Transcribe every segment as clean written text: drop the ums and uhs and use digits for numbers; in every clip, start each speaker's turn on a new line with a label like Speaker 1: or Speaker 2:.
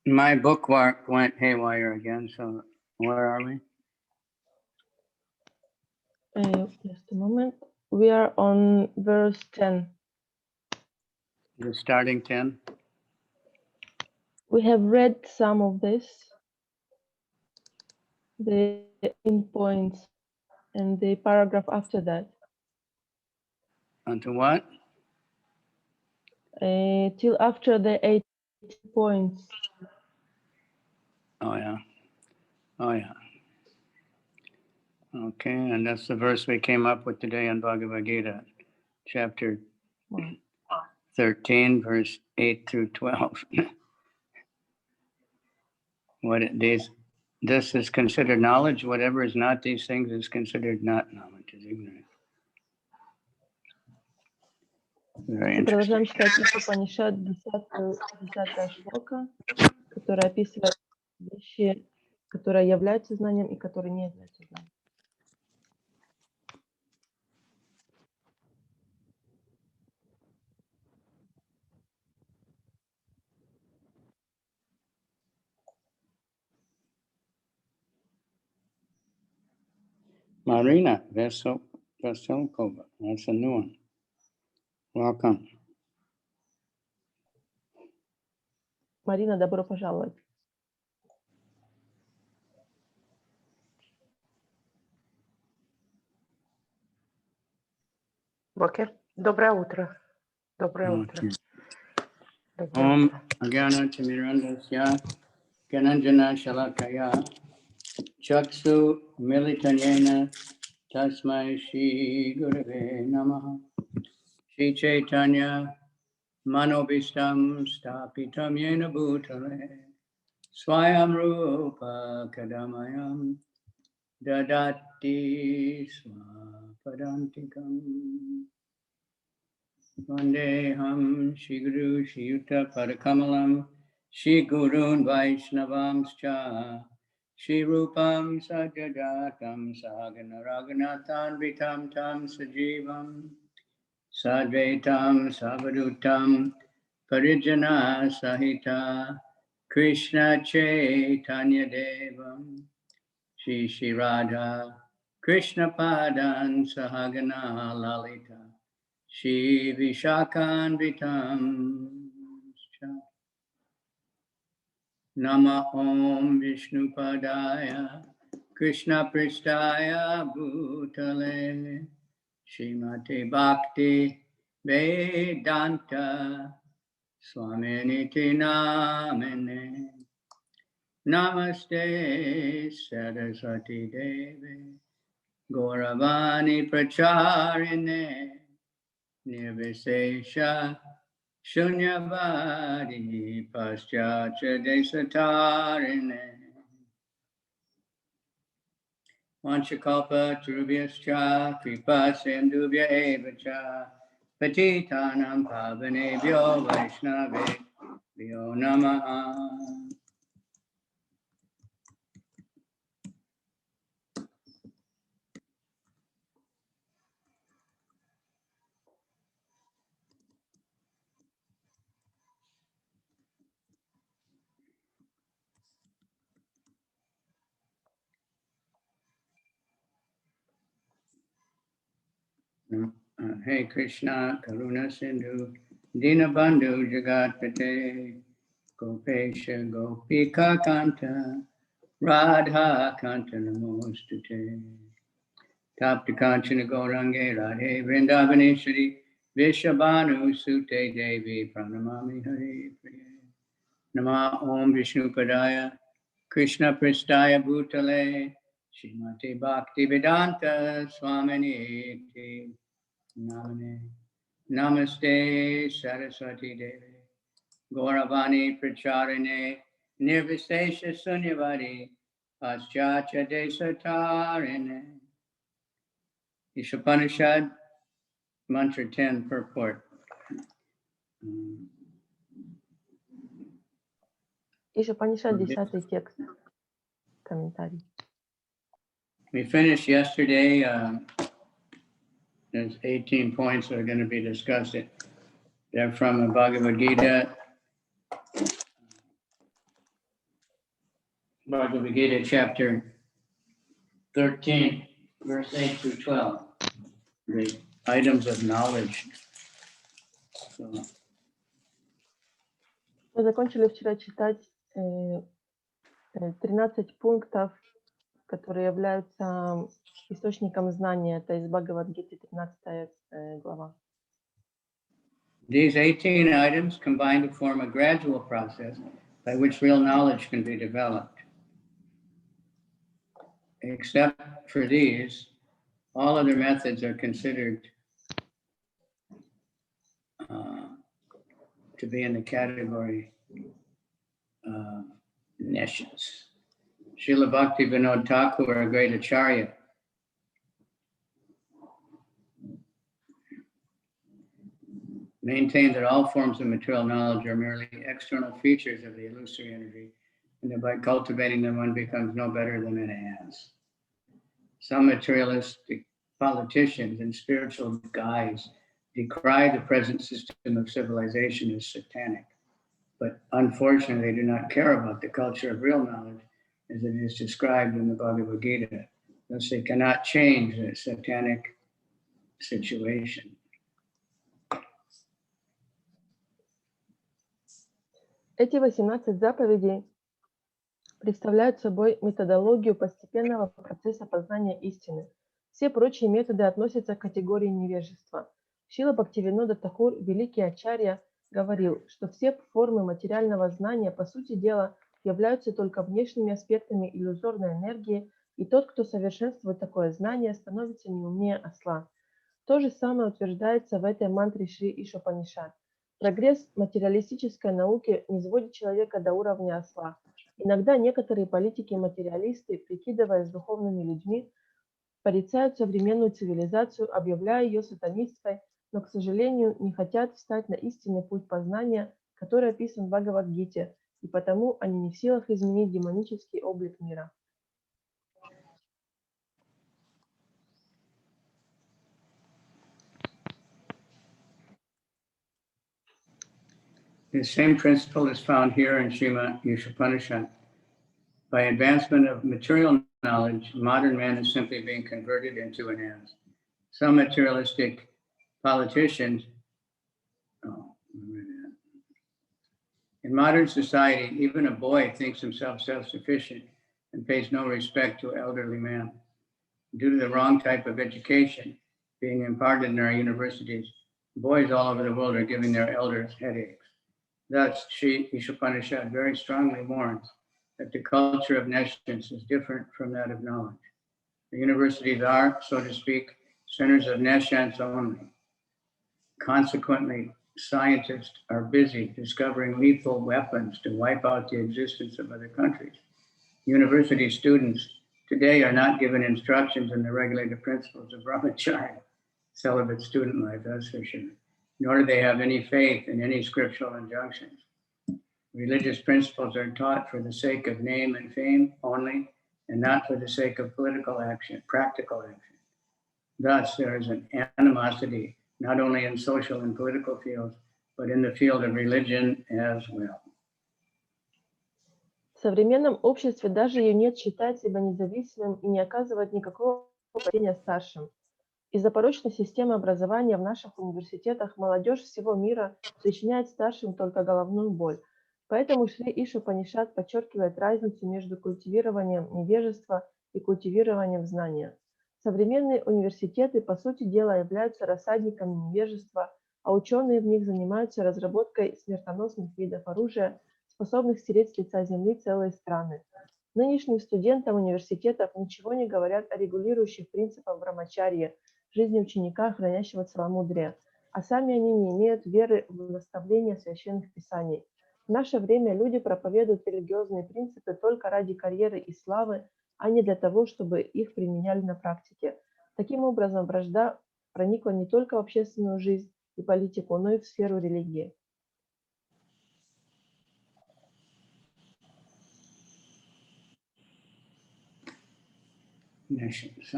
Speaker 1: My bookmark went haywire again, so where are we?
Speaker 2: Just a moment. We are on verse 10.
Speaker 1: The starting 10?
Speaker 2: We have read some of this, the in points, and the paragraph after that.
Speaker 1: Onto what?
Speaker 2: Till after the 8 points.
Speaker 1: Oh, yeah. Oh, yeah. Okay, and that's the verse we came up with today in Bhagavad Gita, chapter 13, verse 8 through 12. This is considered knowledge. Whatever is not these things is considered not knowledge, is ignorant. Very
Speaker 2: Продолжаем
Speaker 1: interesting.
Speaker 2: читать Иша Упанишад, 10 шлока, которая описывает вещи, которые являются знанием и которые не являются знанием.
Speaker 1: Marina Veselkova, that's a new one. Welcome.
Speaker 2: Марина, добро пожаловать.
Speaker 3: Бокер. Доброе утро. Доброе утро.
Speaker 1: Om Agyana Timirandasya Gananjana Shalakaya Chaksu Militanyena Tasmai Shri Gurave Namaha Shri Chaitanya Manobishtam Stapitam Yena Bhutale Swayam Rupa Kadamayam Dadati Swapadantikam Vandeham Shri Guru Shri Yuta Padakamalam Shri Gurun Vaishnavamscha Shri Rupam Sajajatam Sahagana Raghunathan Vitam Tam Sajivam Sadvaitam Savadutam Parijana Sahita Krishna Chaitanya Devam Shri Shri Radha Krishna Padan Sahagana Lalita Shri Vishakan Vitam Nama Om Vishnu Padaya Krishna Pristaya Bhutale Srimati Bhakti Vedanta Swaminiti Namene Namaste Saraswati Devi Gauravani Pracharine Nirvisesha Shunyavadi Paschatya Desatarine Vanchakalpa Turubhyascha Kripa Sindhubhya Evacha Patitanam Pavanebhyo Vaishnavebhyo Namaha. Hey Krishna, Karuna Sindhu, Dinabandhu Jagatpate, Gopesha Gopika Kanta, Radha Kanta Namostute, Tapta Kanchana Gaurange Radhe Vrindavaneshwari, Vishabhanu Sute Devi Pranamami Hare Priya. Nama Om Vishnu Padaya, Krishna Pristaya Bhutale, Srimati Bhakti Vedanta Swamini Namane. Namaste Saraswati Devi Gauravani Pracharine Nirvisesha Sunyavadi Paschatya Desatarine. Isha Upanishad, Mantra 10, purport.
Speaker 2: Иша Упанишад, 10 текст. Комментарий.
Speaker 1: We finished yesterday. There's 18 points that are going to be discussed. They're from the Bhagavad Gita, Bhagavad Gita, chapter 13, verse 8 through 12. The items of knowledge. So,
Speaker 2: Мы закончили вчера читать 13 пунктов, которые являются источником знания. Это из Бхагавад-гиты, 13 глава.
Speaker 1: these 18 items combine to form a gradual process by which real knowledge can be developed. Except for these, all other methods are considered to be in the category of nescience. Srila Bhakti Vinod Thakur, a great acharya, maintained that all forms of material knowledge are merely external features of the illusory energy, and that by cultivating them, one becomes no better than an ass. Some materialistic politicians and spiritual guides decry the present system of civilization as satanic, but unfortunately, they do not care about the culture of real knowledge as it is described in the Bhagavad Gita. Thus, they cannot change the satanic situation.
Speaker 2: Эти 18 заповедей представляют собой методологию постепенного процесса познания истины. Все прочие методы относятся к категории невежества. Шрила Бхактивинода Тхакур, великий ачарья, говорил, что все формы материального знания, по сути дела, являются только внешними аспектами иллюзорной энергии, и тот, кто совершенствует такое знание, становится не умнее осла. То же самое утверждается в этой мантре Шри Иша Упанишад. Прогресс материалистической науки не сводит человека до уровня осла. Иногда некоторые политики-материалисты, прикидываясь духовными людьми, порицают современную цивилизацию, объявляя ее сатанистской, но, к сожалению, не хотят встать на истинный путь познания, который описан в Бхагавад-гите, и потому они не в силах изменить демонический облик мира.
Speaker 1: The same principle is found here in Sri Isha Upanishad. By advancement of material knowledge, modern man is simply being converted into an ass. Some materialistic politicians, in modern society, even a boy thinks himself self-sufficient and pays no respect to an elderly man. Due to the wrong type of education being imparted in our universities, boys all over the world are giving their elders headaches. Thus, Sri Isha Upanishad very strongly warns that the culture of nescience is different from that of knowledge. The universities are, so to speak, centers of nescience only. Consequently, scientists are busy discovering lethal weapons to wipe out the existence of other countries. University students today are not given instructions in the regulated principles of brahmacharya, celibate student life, that's for sure, nor do they have any faith in any scriptural injunctions. Religious principles are taught for the sake of name and fame only, and not for the sake of political action, practical action. Thus, there is an animosity not only in social and political fields, but in the field of religion as well.
Speaker 2: В современном обществе даже юнец считает себя независимым и не оказывает никакого почтения старшим. Из-за порочной системы образования в наших университетах молодежь всего мира причиняет старшим только головную боль. Поэтому Шри Иша Упанишад подчеркивает разницу между культивированием невежества и культивированием знания. Современные университеты, по сути дела, являются рассадниками невежества, а ученые в них занимаются разработкой смертоносных видов оружия, способных стереть с лица земли целые страны. Нынешним студентам университетов ничего не говорят о регулирующих принципах брамачарьи, жизни ученика, хранящего целомудрие, а сами они не имеют веры в наставления священных писаний. В наше время люди проповедуют религиозные принципы только ради карьеры и славы, а не для того, чтобы их применяли на практике. Таким образом, вражда проникла не только в общественную жизнь и политику, но и в сферу религии.
Speaker 1: Nescience.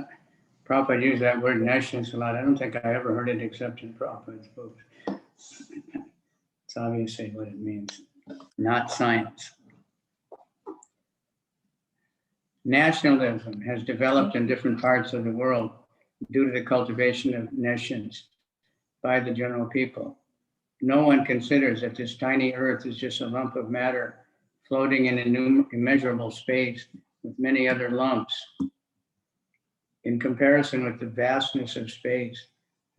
Speaker 1: Prabhupada used that word nescience a lot. I don't think I ever heard it except in Prabhupada's books. It's obviously what it means. Not science. Nationalism has developed in different parts of the world due to the cultivation of nations by the general people. No one considers that this tiny earth is just a lump of matter floating in an immeasurable space with many other lumps. In comparison with the vastness of space,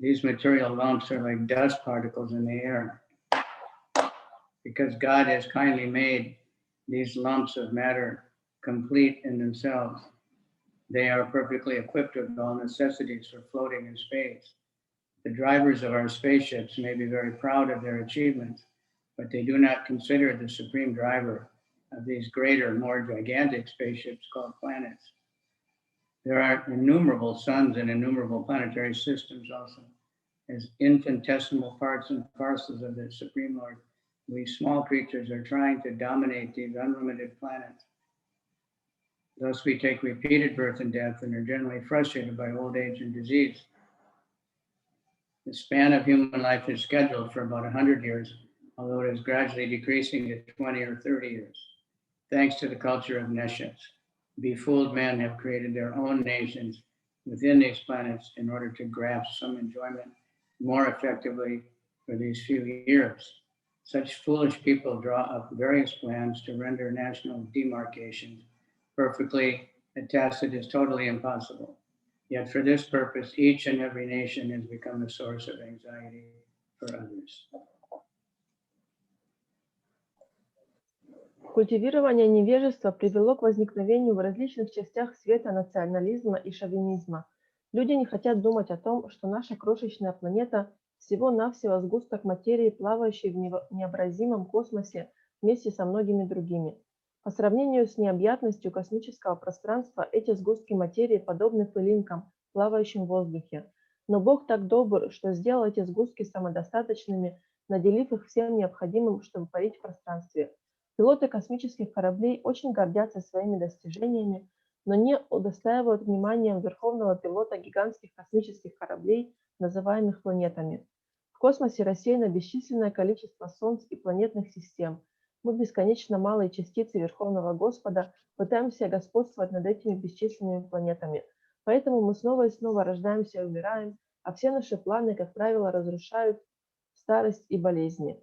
Speaker 1: these material lumps are like dust particles in the air. Because God has kindly made these lumps of matter complete in themselves, they are perfectly equipped with all necessities for floating in space. The drivers of our spaceships may be very proud of their achievements, but they do not consider the supreme driver of these greater, more gigantic spaceships called planets. There are innumerable suns and innumerable planetary systems also, as infinitesimal parts and parcels of the Supreme Lord. We small creatures are trying to dominate these unlimited planets. Thus, we take repeated birth and death and are generally frustrated by old age and disease. The span of human life is scheduled for about 100 years, although it is gradually decreasing to 20 or 30 years. Thanks to the culture of nations, befooled men have created their own nations within these planets in order to grasp some enjoyment more effectively for these few years. Such foolish people draw up various plans to render national demarcations perfectly attested is totally impossible. Yet for this purpose, each and every nation has become a source of anxiety for others.
Speaker 2: Культивирование невежества привело к возникновению в различных частях света национализма и шовинизма. Люди не хотят думать о том, что наша крошечная планета всего-навсего сгусток материи, плавающий в необразимом космосе вместе со многими другими. По сравнению с необъятностью космического пространства, эти сгустки материи подобны пылинкам, плавающим в воздухе. Но Бог так добр, что сделал эти сгустки самодостаточными, наделив их всем необходимым, чтобы парить в пространстве. Пилоты космических кораблей очень гордятся своими достижениями, но не удостаивают вниманием верховного пилота гигантских космических кораблей, называемых планетами. В космосе рассеяно бесчисленное количество солнц и планетных систем. Мы бесконечно малые частицы Верховного Господа пытаемся господствовать над этими бесчисленными планетами. Поэтому мы снова и снова рождаемся и умираем, а все наши планы, как правило, разрушают старость и болезни.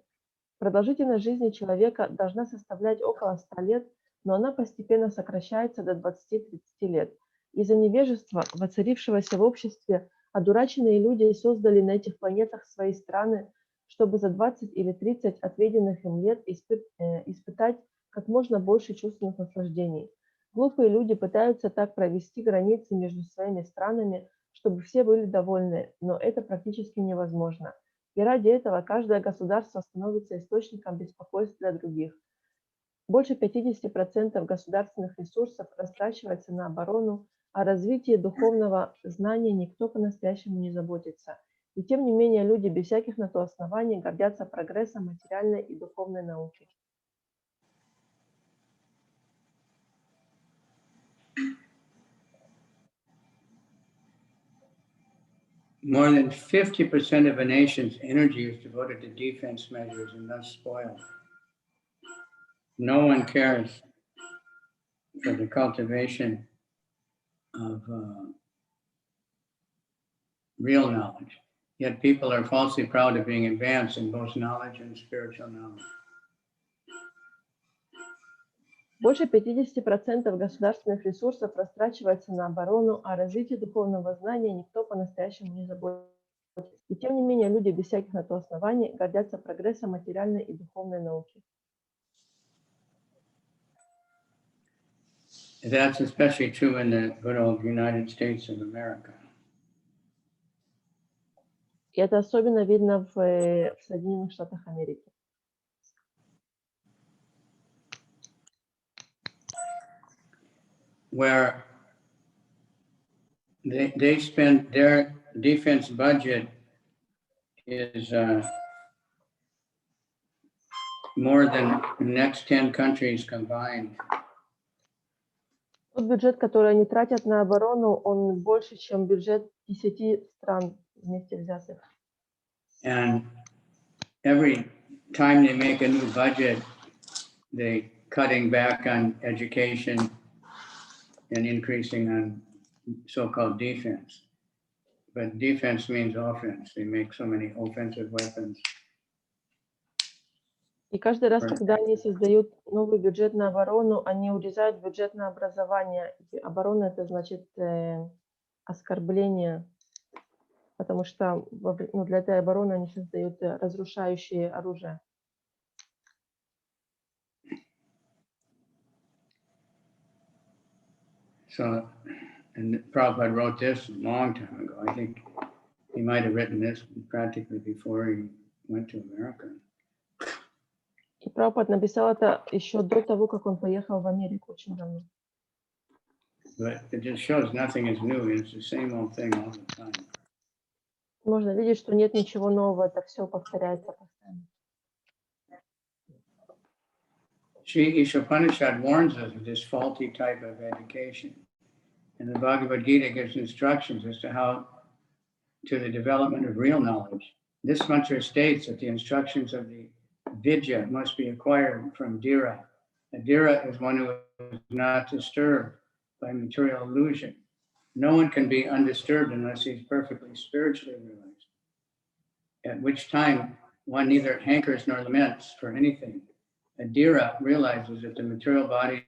Speaker 2: Продолжительность жизни человека должна составлять около 100 лет, но она постепенно сокращается до 20-30 лет. Из-за невежества, воцарившегося в обществе, одураченные люди создали на этих планетах свои страны, чтобы за 20 или 30 отведенных им лет испытать как можно больше чувственных наслаждений. Глупые люди пытаются так провести границы между своими странами, чтобы все были довольны, но это практически невозможно. И ради этого каждое государство становится источником беспокойства для других. Больше 50% государственных ресурсов растрачивается на оборону, о развитии духовного знания никто по-настоящему не заботится. И тем не менее люди без всяких на то оснований гордятся прогрессом материальной и духовной науки.
Speaker 1: More than 50% of a nation's energy is devoted to defense measures and thus spoiled. No one cares for the cultivation of real knowledge. Yet people are falsely proud of being advanced in both knowledge and spiritual knowledge.
Speaker 2: Больше 50% государственных ресурсов растрачивается на оборону, а о развитии духовного знания никто по-настоящему не заботится. И тем не менее люди без всяких на то оснований гордятся прогрессом материальной и духовной науки.
Speaker 1: That's especially true in the good old United States of America.
Speaker 2: И это особенно видно в Соединенных Штатах Америки.
Speaker 1: Where they spend their defense budget is more than the next 10 countries combined.
Speaker 2: Тот бюджет, который они тратят на оборону, он больше, чем бюджет 10 стран вместе взятых.
Speaker 1: And every time they make a new budget, they cutting back on education, and increasing on so-called defense. But defense means offense. They make so many offensive weapons.
Speaker 2: И каждый раз, когда они создают новый бюджет на оборону, они урезают бюджет на образование. И оборона — это значит оскорбление, потому что для этой обороны они создают разрушающее оружие.
Speaker 1: So, and Prabhupada wrote this a long time ago. I think he might have written this practically before he went to America.
Speaker 2: И Прабхупад написал это еще до того, как он поехал в Америку, очень давно.
Speaker 1: But it just shows nothing is new. It's the same old thing all the time.
Speaker 2: Можно видеть, что нет ничего нового, это все повторяется постоянно.
Speaker 1: Sri Isha Upanishad warns us of this faulty type of education. And the Bhagavad Gita gives instructions as to how to the development of real knowledge. This mantra states that the instructions of the vidya must be acquired from dhira. A dhira is one who is not disturbed by material illusion. No one can be undisturbed unless he's perfectly spiritually realized, at which time one neither hankers nor laments for anything. A dhira realizes that the material body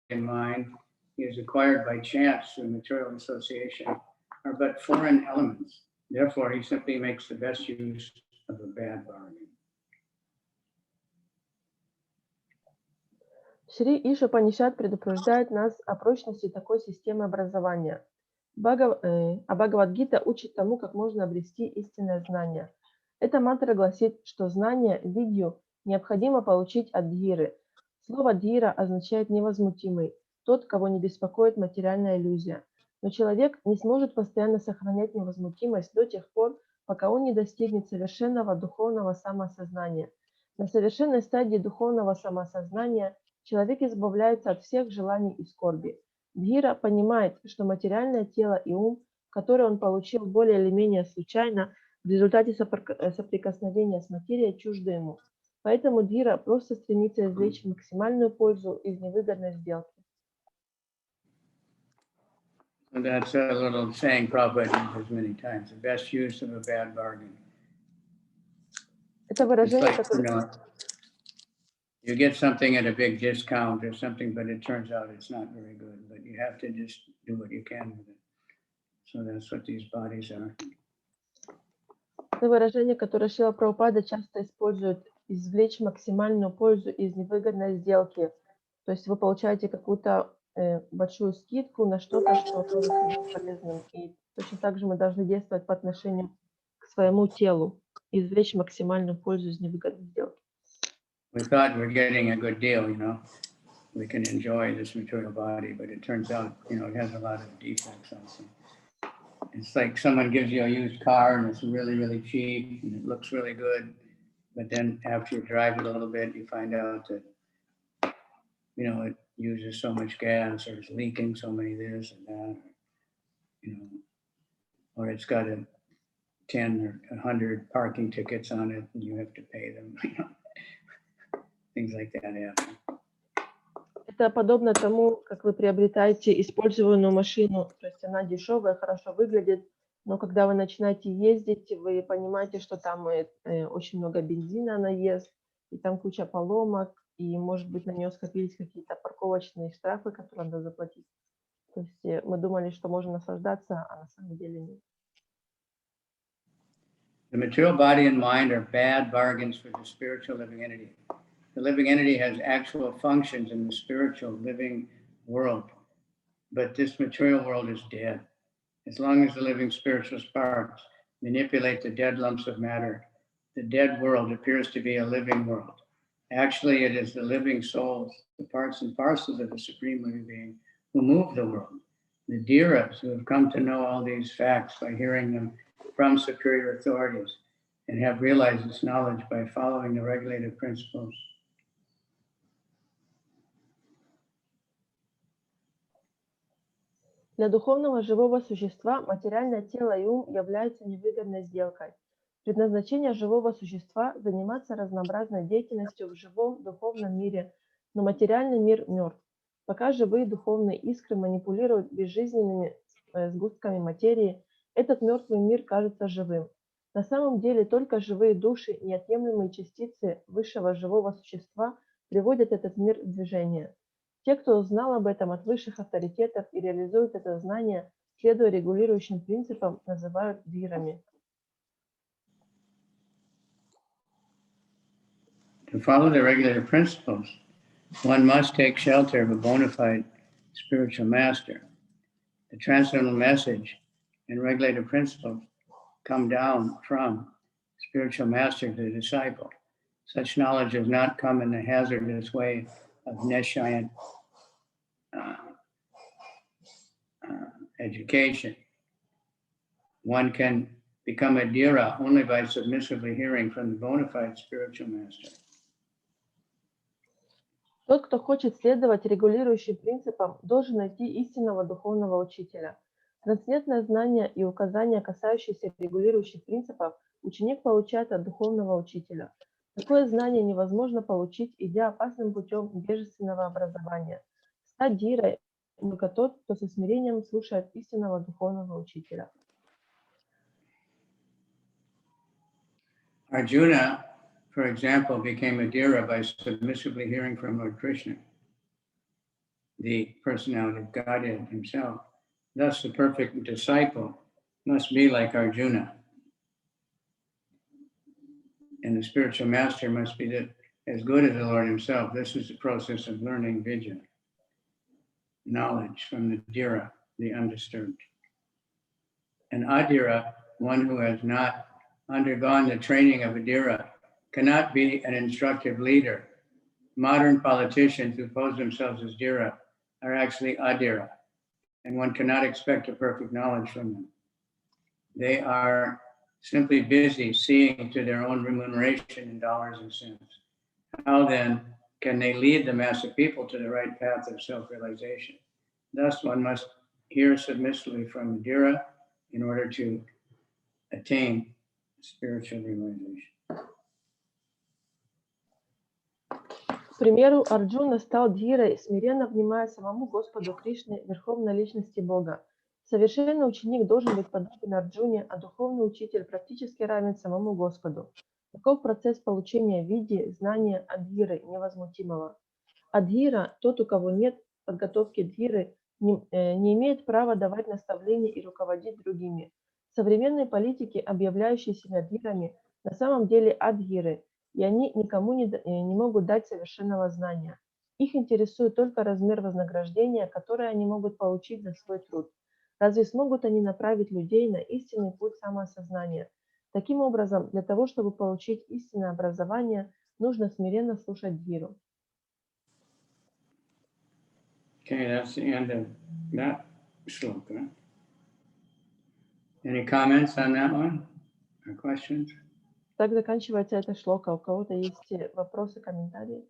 Speaker 1: and mind he is acquired by chance through material association are but foreign elements. Therefore, he simply makes the best use of a bad bargain.
Speaker 2: Шри Иша Упанишад предупреждает нас о прочности такой системы образования. А Бхагавад-гита учит тому, как можно обрести истинное знание. Эта мантра гласит, что знание, видью, необходимо получить от дхиры. Слово дхира означает невозмутимый, тот, кого не беспокоит материальная иллюзия. Но человек не сможет постоянно сохранять невозмутимость до тех пор, пока он не достигнет совершенного духовного самоосознания. На совершенной стадии духовного самоосознания человек избавляется от всех желаний и скорби. Дхира понимает, что материальное тело и ум, которые он получил более или менее случайно, в результате соприкосновения с материей, чужды ему. Поэтому Дхира просто стремится извлечь максимальную пользу из невыгодной сделки.
Speaker 1: That's a little saying Prabhupada uses many times, the best use of a bad bargain.
Speaker 2: Это выражение,
Speaker 1: It's like,
Speaker 2: которое...
Speaker 1: You get something at a big discount or something, but it turns out it's not very good, but you have to just do what you can with it. So that's what these bodies are.
Speaker 2: Это выражение, которое Шрила Прабхупада часто использует: извлечь максимальную пользу из невыгодной сделки. То есть вы получаете какую-то большую скидку на что-то, что окажется бесполезным. И точно так же мы должны действовать по отношению к своему телу, извлечь максимальную пользу из невыгодной сделки.
Speaker 1: We thought we're getting a good deal, we can enjoy this material body, but it turns out, it has a lot of defects also. It's like someone gives you a used car and it's really, really cheap and it looks really good, but then after you drive it a little bit, you find out that, it uses so much gas, or it's leaking so many this and that, or it's got 10 or 100 parking tickets on it and you have to pay them. Things like that happen.
Speaker 2: Это подобно тому, как вы приобретаете использованную машину, то есть она дешевая, хорошо выглядит, но когда вы начинаете ездить, вы понимаете, что там очень много бензина она ест, и там куча поломок, и, может быть, на нее скопились какие-то парковочные штрафы, которые надо заплатить. То есть мы думали, что можно наслаждаться, а на самом деле нет.
Speaker 1: The material body and mind are bad bargains for the spiritual living entity. The living entity has actual functions in the spiritual living world, but this material world is dead. As long as the living spiritual sparks manipulate the dead lumps of matter, the dead world appears to be a living world. Actually, it is the living souls, the parts and parcels of the Supreme Living Being, who move the world. The Dhiras, who have come to know all these facts by hearing them from superior authorities and have realized this knowledge by following the regulative principles.
Speaker 2: Для духовного живого существа материальное тело и ум являются невыгодной сделкой. Предназначение живого существа – заниматься разнообразной деятельностью в живом духовном мире, но материальный мир мертв. Пока живые духовные искры манипулируют безжизненными сгустками материи, этот мертвый мир кажется живым. На самом деле только живые души, неотъемлемые частицы высшего живого существа, приводят этот мир в движение. Те, кто узнал об этом от высших авторитетов и реализует это знание, следуя регулирующим принципам, называют дхирами.
Speaker 1: To follow the regulative principles, one must take shelter of a bona fide spiritual master. The transcendental message and regulative principles come down from spiritual master to the disciple. Such knowledge does not come in the hazardous way of nescience education. One can become a dhira only by submissively hearing from the bona fide spiritual master.
Speaker 2: Тот, кто хочет следовать регулирующим принципам, должен найти истинного духовного учителя. Трансцендентное знание и указания, касающиеся регулирующих принципов, ученик получает от духовного учителя. Такое знание невозможно получить, идя опасным путем невежественного образования. Стать дхирой только тот, кто со смирением слушает истинного духовного учителя.
Speaker 1: Arjuna, for example, became a dhira by submissively hearing from Lord Krishna, the personality of Godhead himself. Thus, the perfect disciple must be like Arjuna. And the spiritual master must be as good as the Lord himself. This is the process of learning vidya, knowledge from the dhira, the undisturbed. An adhira, one who has not undergone the training of a dhira, cannot be an instructive leader. Modern politicians who pose themselves as dhira are actually adhira, and one cannot expect a perfect knowledge from them. They are simply busy seeing to their own remuneration in dollars and cents. How then can they lead the mass of people to the right path of self-realization? Thus, one must hear submissively from the dhira in order to attain spiritual realization.
Speaker 2: К примеру, Арджуна стал дхирой, смиренно внимая самому Господу Кришне, Верховной Личности Бога. Совершенный ученик должен быть подобен Арджуне, а духовный учитель практически равен самому Господу. Таков процесс получения види, знания адхиры, невозмутимого. Адхира, тот, у кого нет подготовки дхиры, не имеет права давать наставления и руководить другими. Современные политики, объявляющие себя дхирами, на самом деле адхиры, и они никому не могут дать совершенного знания. Их интересует только размер вознаграждения, которое они могут получить за свой труд. Разве смогут они направить людей на истинный путь самоосознания? Таким образом, для того, чтобы получить истинное образование, нужно смиренно слушать дхиру.
Speaker 1: Okay, that's the end of that shloka. Any comments on that one or questions?
Speaker 2: Так заканчивается эта шлока. У кого-то есть вопросы, комментарии?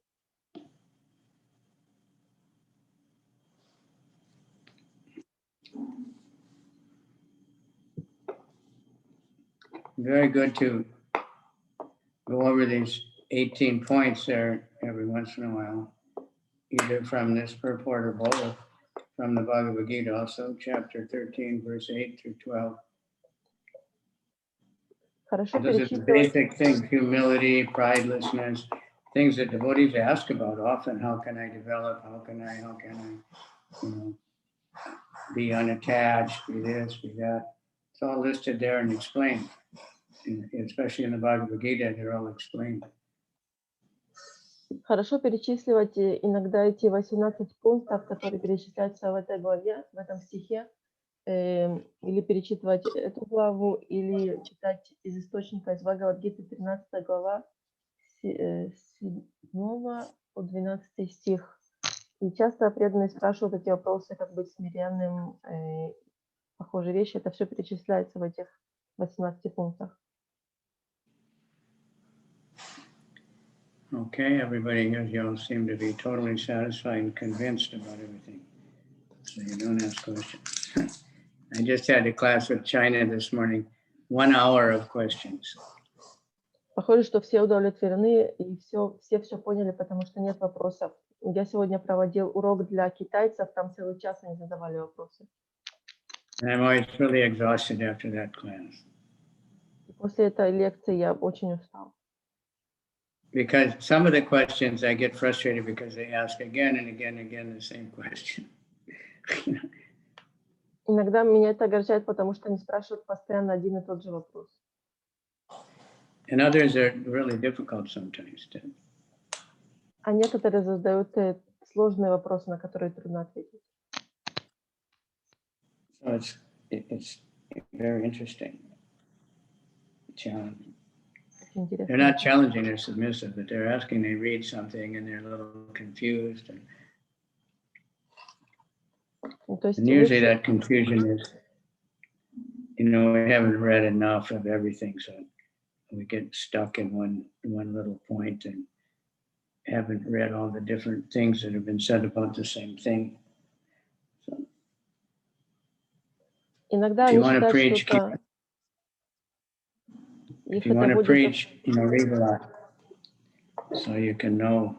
Speaker 1: Very good to go over these 18 points there every once in a while, either from this purport or both, from the Bhagavad Gita, also chapter 13, verse 8 through 12.
Speaker 2: Хорошо
Speaker 1: Those are the
Speaker 2: перечитывать.
Speaker 1: basic things: humility, pridelessness, things that devotees ask about often. How can I develop? How can I, be unattached, be this, be that? It's all listed there and explained. Especially in the Bhagavad Gita, they're all explained.
Speaker 2: Хорошо перечисливать иногда эти 18 пунктов, которые перечисляются в этой главе, в этом стихе, или перечитывать эту главу, или читать из источника из Бхагавад-гиты 13 глава, с 7 по 12 стих. И часто преданные спрашивают эти вопросы, как быть смиренным, похожие вещи. Это все перечисляется в этих 18 пунктах.
Speaker 1: Okay, everybody here, you all seem to be totally satisfied and convinced about everything. So you don't ask questions. I just had a class with China this morning, 1 hour of questions.
Speaker 2: Похоже, что все удовлетворены и все поняли, потому что нет вопросов. Я сегодня проводил урок для китайцев, там целый час они задавали вопросы.
Speaker 1: And I'm always really exhausted after that class.
Speaker 2: И после этой лекции я очень устал.
Speaker 1: Because some of the questions I get frustrated because they ask again and again and again the same question.
Speaker 2: Иногда меня это огорчает, потому что они спрашивают постоянно один и тот же вопрос.
Speaker 1: And others are really difficult sometimes too.
Speaker 2: А некоторые задают сложные вопросы, на которые трудно ответить.
Speaker 1: So it's very interesting. Challenging.
Speaker 2: Очень
Speaker 1: They're
Speaker 2: интересно.
Speaker 1: not challenging, they're submissive, but they're asking, they read something and they're a little confused. And
Speaker 2: То есть
Speaker 1: usually
Speaker 2: выше-
Speaker 1: that confusion is, we haven't read enough of everything, so we get stuck in one little point and haven't read all the different things that have been said about the same thing. So
Speaker 2: иногда
Speaker 1: if you
Speaker 2: они
Speaker 1: want to
Speaker 2: считают,
Speaker 1: preach,
Speaker 2: что это...
Speaker 1: if
Speaker 2: Их
Speaker 1: you
Speaker 2: это
Speaker 1: want to
Speaker 2: будет...
Speaker 1: preach, read a lot, so you can know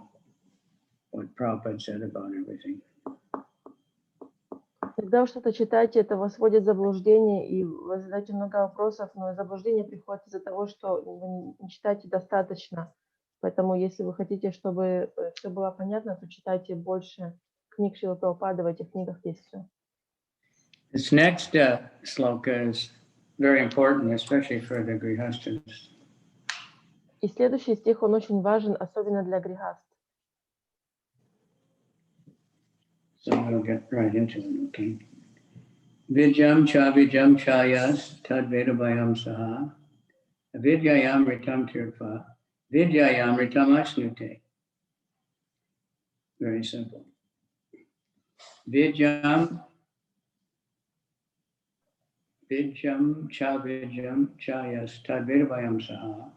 Speaker 1: what Prabhupada said about everything.
Speaker 2: Когда вы что-то читаете, это вас вводит в заблуждение, и вы задаете много вопросов, но заблуждение приходит из-за того, что вы не читаете достаточно. Поэтому, если вы хотите, чтобы все было понятно, то читайте больше книг Шрилы Прабхупады, в этих книгах есть все.
Speaker 1: This next sloka is very important, especially for the grihastas.
Speaker 2: И следующий стих, он очень важен, особенно для грихаст.
Speaker 1: So we'll get right into it, okay? Vidyam chayas tad vedabhayam saha vidyayam ritam tirtva vidyayam ritam asnute. Very simple. Vidyam chayas tad vedabhayam saha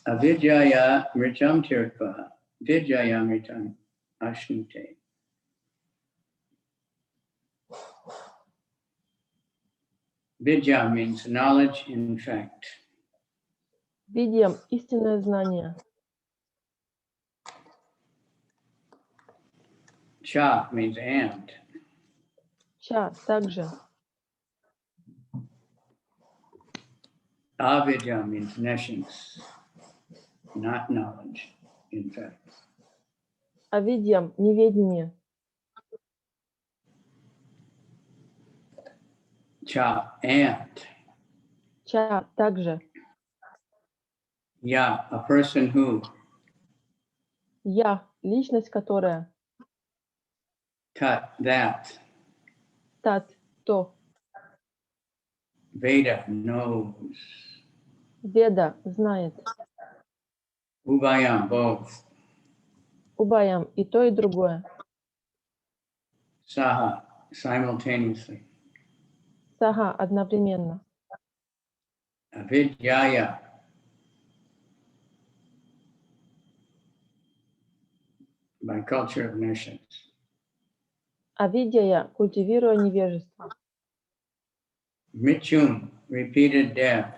Speaker 1: avidyaya ritam tirtva vidyayam ritam asnute. Vidya means knowledge in fact.
Speaker 2: Видим истинное знание.
Speaker 1: Cha means and.
Speaker 2: Ча также.
Speaker 1: Avidya means nescience, not knowledge in fact.
Speaker 2: А видим неведение.
Speaker 1: Cha and.
Speaker 2: Ча также.
Speaker 1: Ya, a person who.
Speaker 2: Я личность, которая.
Speaker 1: Tat, that.
Speaker 2: Тат то.
Speaker 1: Veda, knows.
Speaker 2: Веда знает.
Speaker 1: Ubhayam, both.
Speaker 2: Убаям и то, и другое.
Speaker 1: Saha, simultaneously.
Speaker 2: Сага одновременно.
Speaker 1: Avidyaya, by culture of nescience.
Speaker 2: А видя, культивируя невежество.
Speaker 1: Mrityum, repeated death.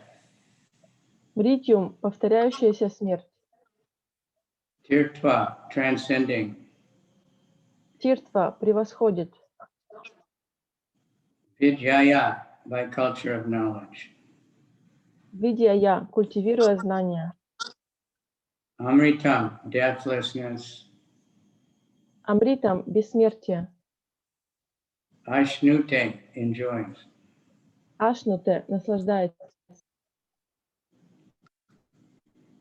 Speaker 2: Мритьюм, повторяющаяся смерть.
Speaker 1: Tirtva, transcending.
Speaker 2: Тиртва превосходит.
Speaker 1: Vidyaya, by culture of knowledge.
Speaker 2: Видя, культивируя знания.
Speaker 1: Amritam, deathlessness.
Speaker 2: Амритам, бессмертие.
Speaker 1: Ashnute, enjoys.
Speaker 2: Ашнуте, наслаждается.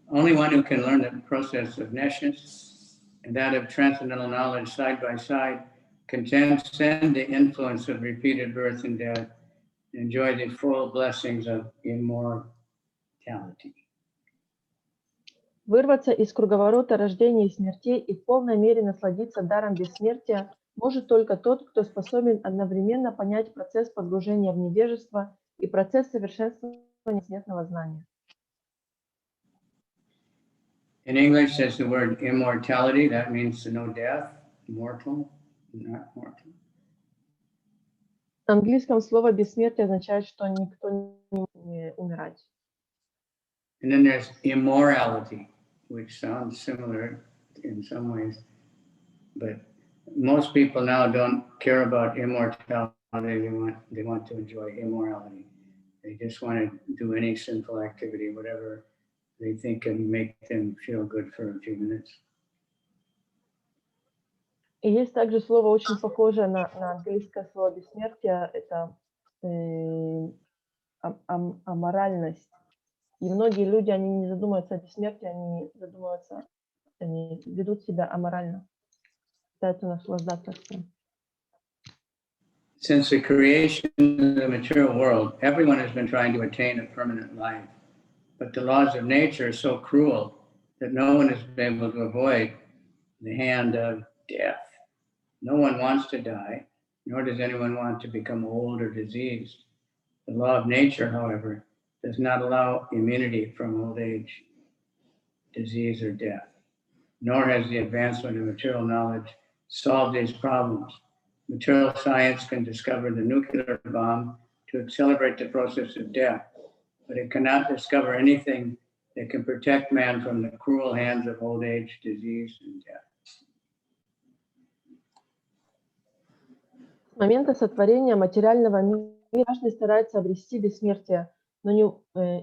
Speaker 1: Only one who can learn the process of nescience and that of transcendental knowledge side by side can transcend the influence of repeated birth and death and enjoy the full blessings of immortality.
Speaker 2: Вырваться из круговорота рождения и смертей и в полной мере насладиться даром бессмертия может только тот, кто способен одновременно понять процесс погружения в невежество и процесс совершенствования смертного знания.
Speaker 1: In English, says the word immortality. That means to know death, mortal, not mortal.
Speaker 2: В английском слово бессмертие означает, что никто не может умирать.
Speaker 1: And then there's immorality, which sounds similar in some ways. But most people now don't care about immortality. They want to enjoy immorality. They just want to do any sinful activity, whatever they think can make them feel good for a few minutes.
Speaker 2: И есть также слово, очень похожее на английское слово бессмертие, это аморальность. И многие люди, они не задумываются о бессмертии, они ведут себя аморально, пытаются наслаждаться всем.
Speaker 1: Since the creation of the material world, everyone has been trying to attain a permanent life. But the laws of nature are so cruel that no one has been able to avoid the hand of death. No one wants to die, nor does anyone want to become old or diseased. The law of nature, however, does not allow immunity from old age, disease, or death, nor has the advancement of material knowledge solved these problems. Material science can discover the nuclear bomb to accelerate the process of death, but it cannot discover anything that can protect man from the cruel hands of old age, disease, and death.
Speaker 2: С момента сотворения материального мира каждый старается обрести бессмертие, но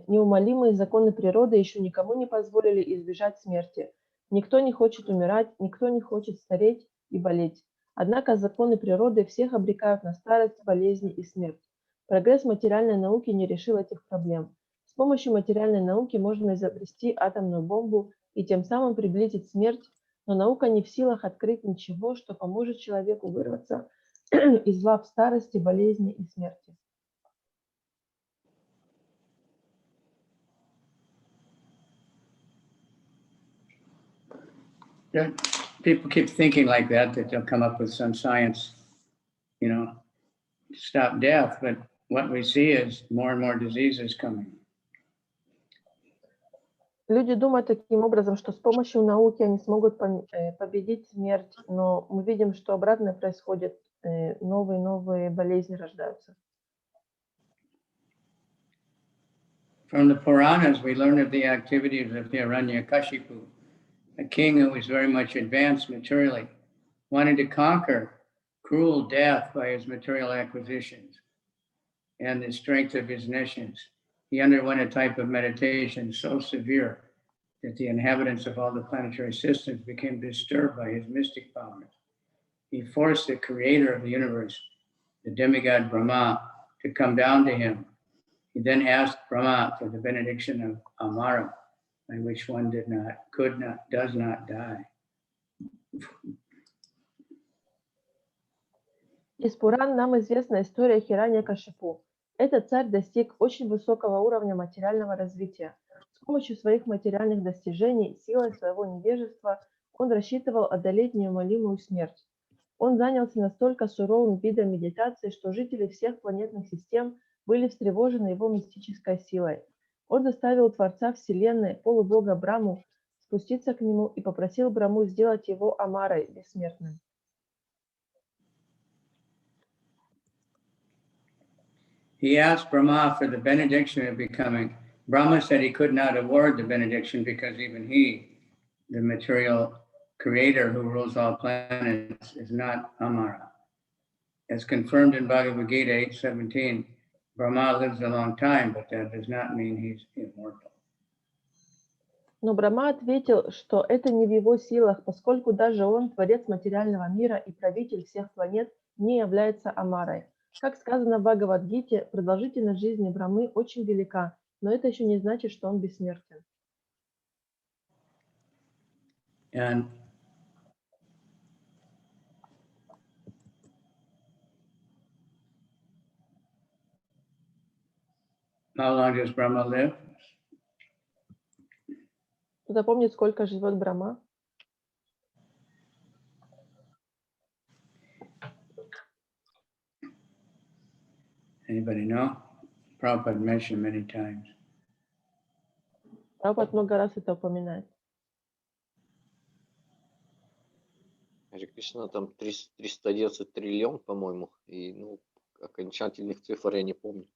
Speaker 2: неумолимые законы природы еще никому не позволили избежать смерти. Никто не хочет умирать, никто не хочет стареть и болеть. Однако законы природы всех обрекают на старость, болезни и смерть. Прогресс материальной науки не решил этих проблем. С помощью материальной науки можно изобрести атомную бомбу и тем самым приблизить смерть, но наука не в силах открыть ничего, что поможет человеку вырваться из лап старости, болезни и смерти.
Speaker 1: People keep thinking like that they'll come up with some science, to stop death. But what we see is more and more diseases coming.
Speaker 2: Люди думают таким образом, что с помощью науки они смогут победить смерть, но мы видим, что обратное происходит, новые болезни рождаются.
Speaker 1: From the Puranas, we learn of the activities of Hiranyakashipu, a king who was very much advanced materially, wanted to conquer cruel death by his material acquisitions and the strength of his nations. He underwent a type of meditation so severe that the inhabitants of all the planetary systems became disturbed by his mystic powers. He forced the creator of the universe, the demigod Brahma, to come down to him. He then asked Brahma for the benediction of Amara, by which one does not die.
Speaker 2: Из Пуран нам известна история Хираньякашипу. Этот царь достиг очень высокого уровня материального развития. С помощью своих материальных достижений, силой своего невежества, он рассчитывал одолеть неумолимую смерть. Он занялся настолько суровым видом медитации, что жители всех планетных систем были встревожены его мистической силой. Он заставил Творца Вселенной, полубога Браму, спуститься к нему и попросил Браму сделать его Амарой, бессмертным.
Speaker 1: He asked Brahma for the benediction of becoming. Brahma said he could not award the benediction because even he, the material creator who rules all planets, is not Amara. As confirmed in Bhagavad Gita 8:17, Brahma lives a long time, but that does not mean he's immortal.
Speaker 2: Но Брахма ответил, что это не в его силах, поскольку даже он, творец материального мира и правитель всех планет, не является Амарой. Как сказано в Бхагавад-гите, продолжительность жизни Брамы очень велика, но это еще не значит, что он бессмертен.
Speaker 1: And how long does Brahma live?
Speaker 2: Кто-то помнит, сколько живет Брахма?
Speaker 1: Anybody know? Prabhupada mentioned many times.
Speaker 2: Прабхупад много раз это упоминает.
Speaker 4: Харе Кришна, там 311 триллион, по-моему, и окончательных цифр я не помню.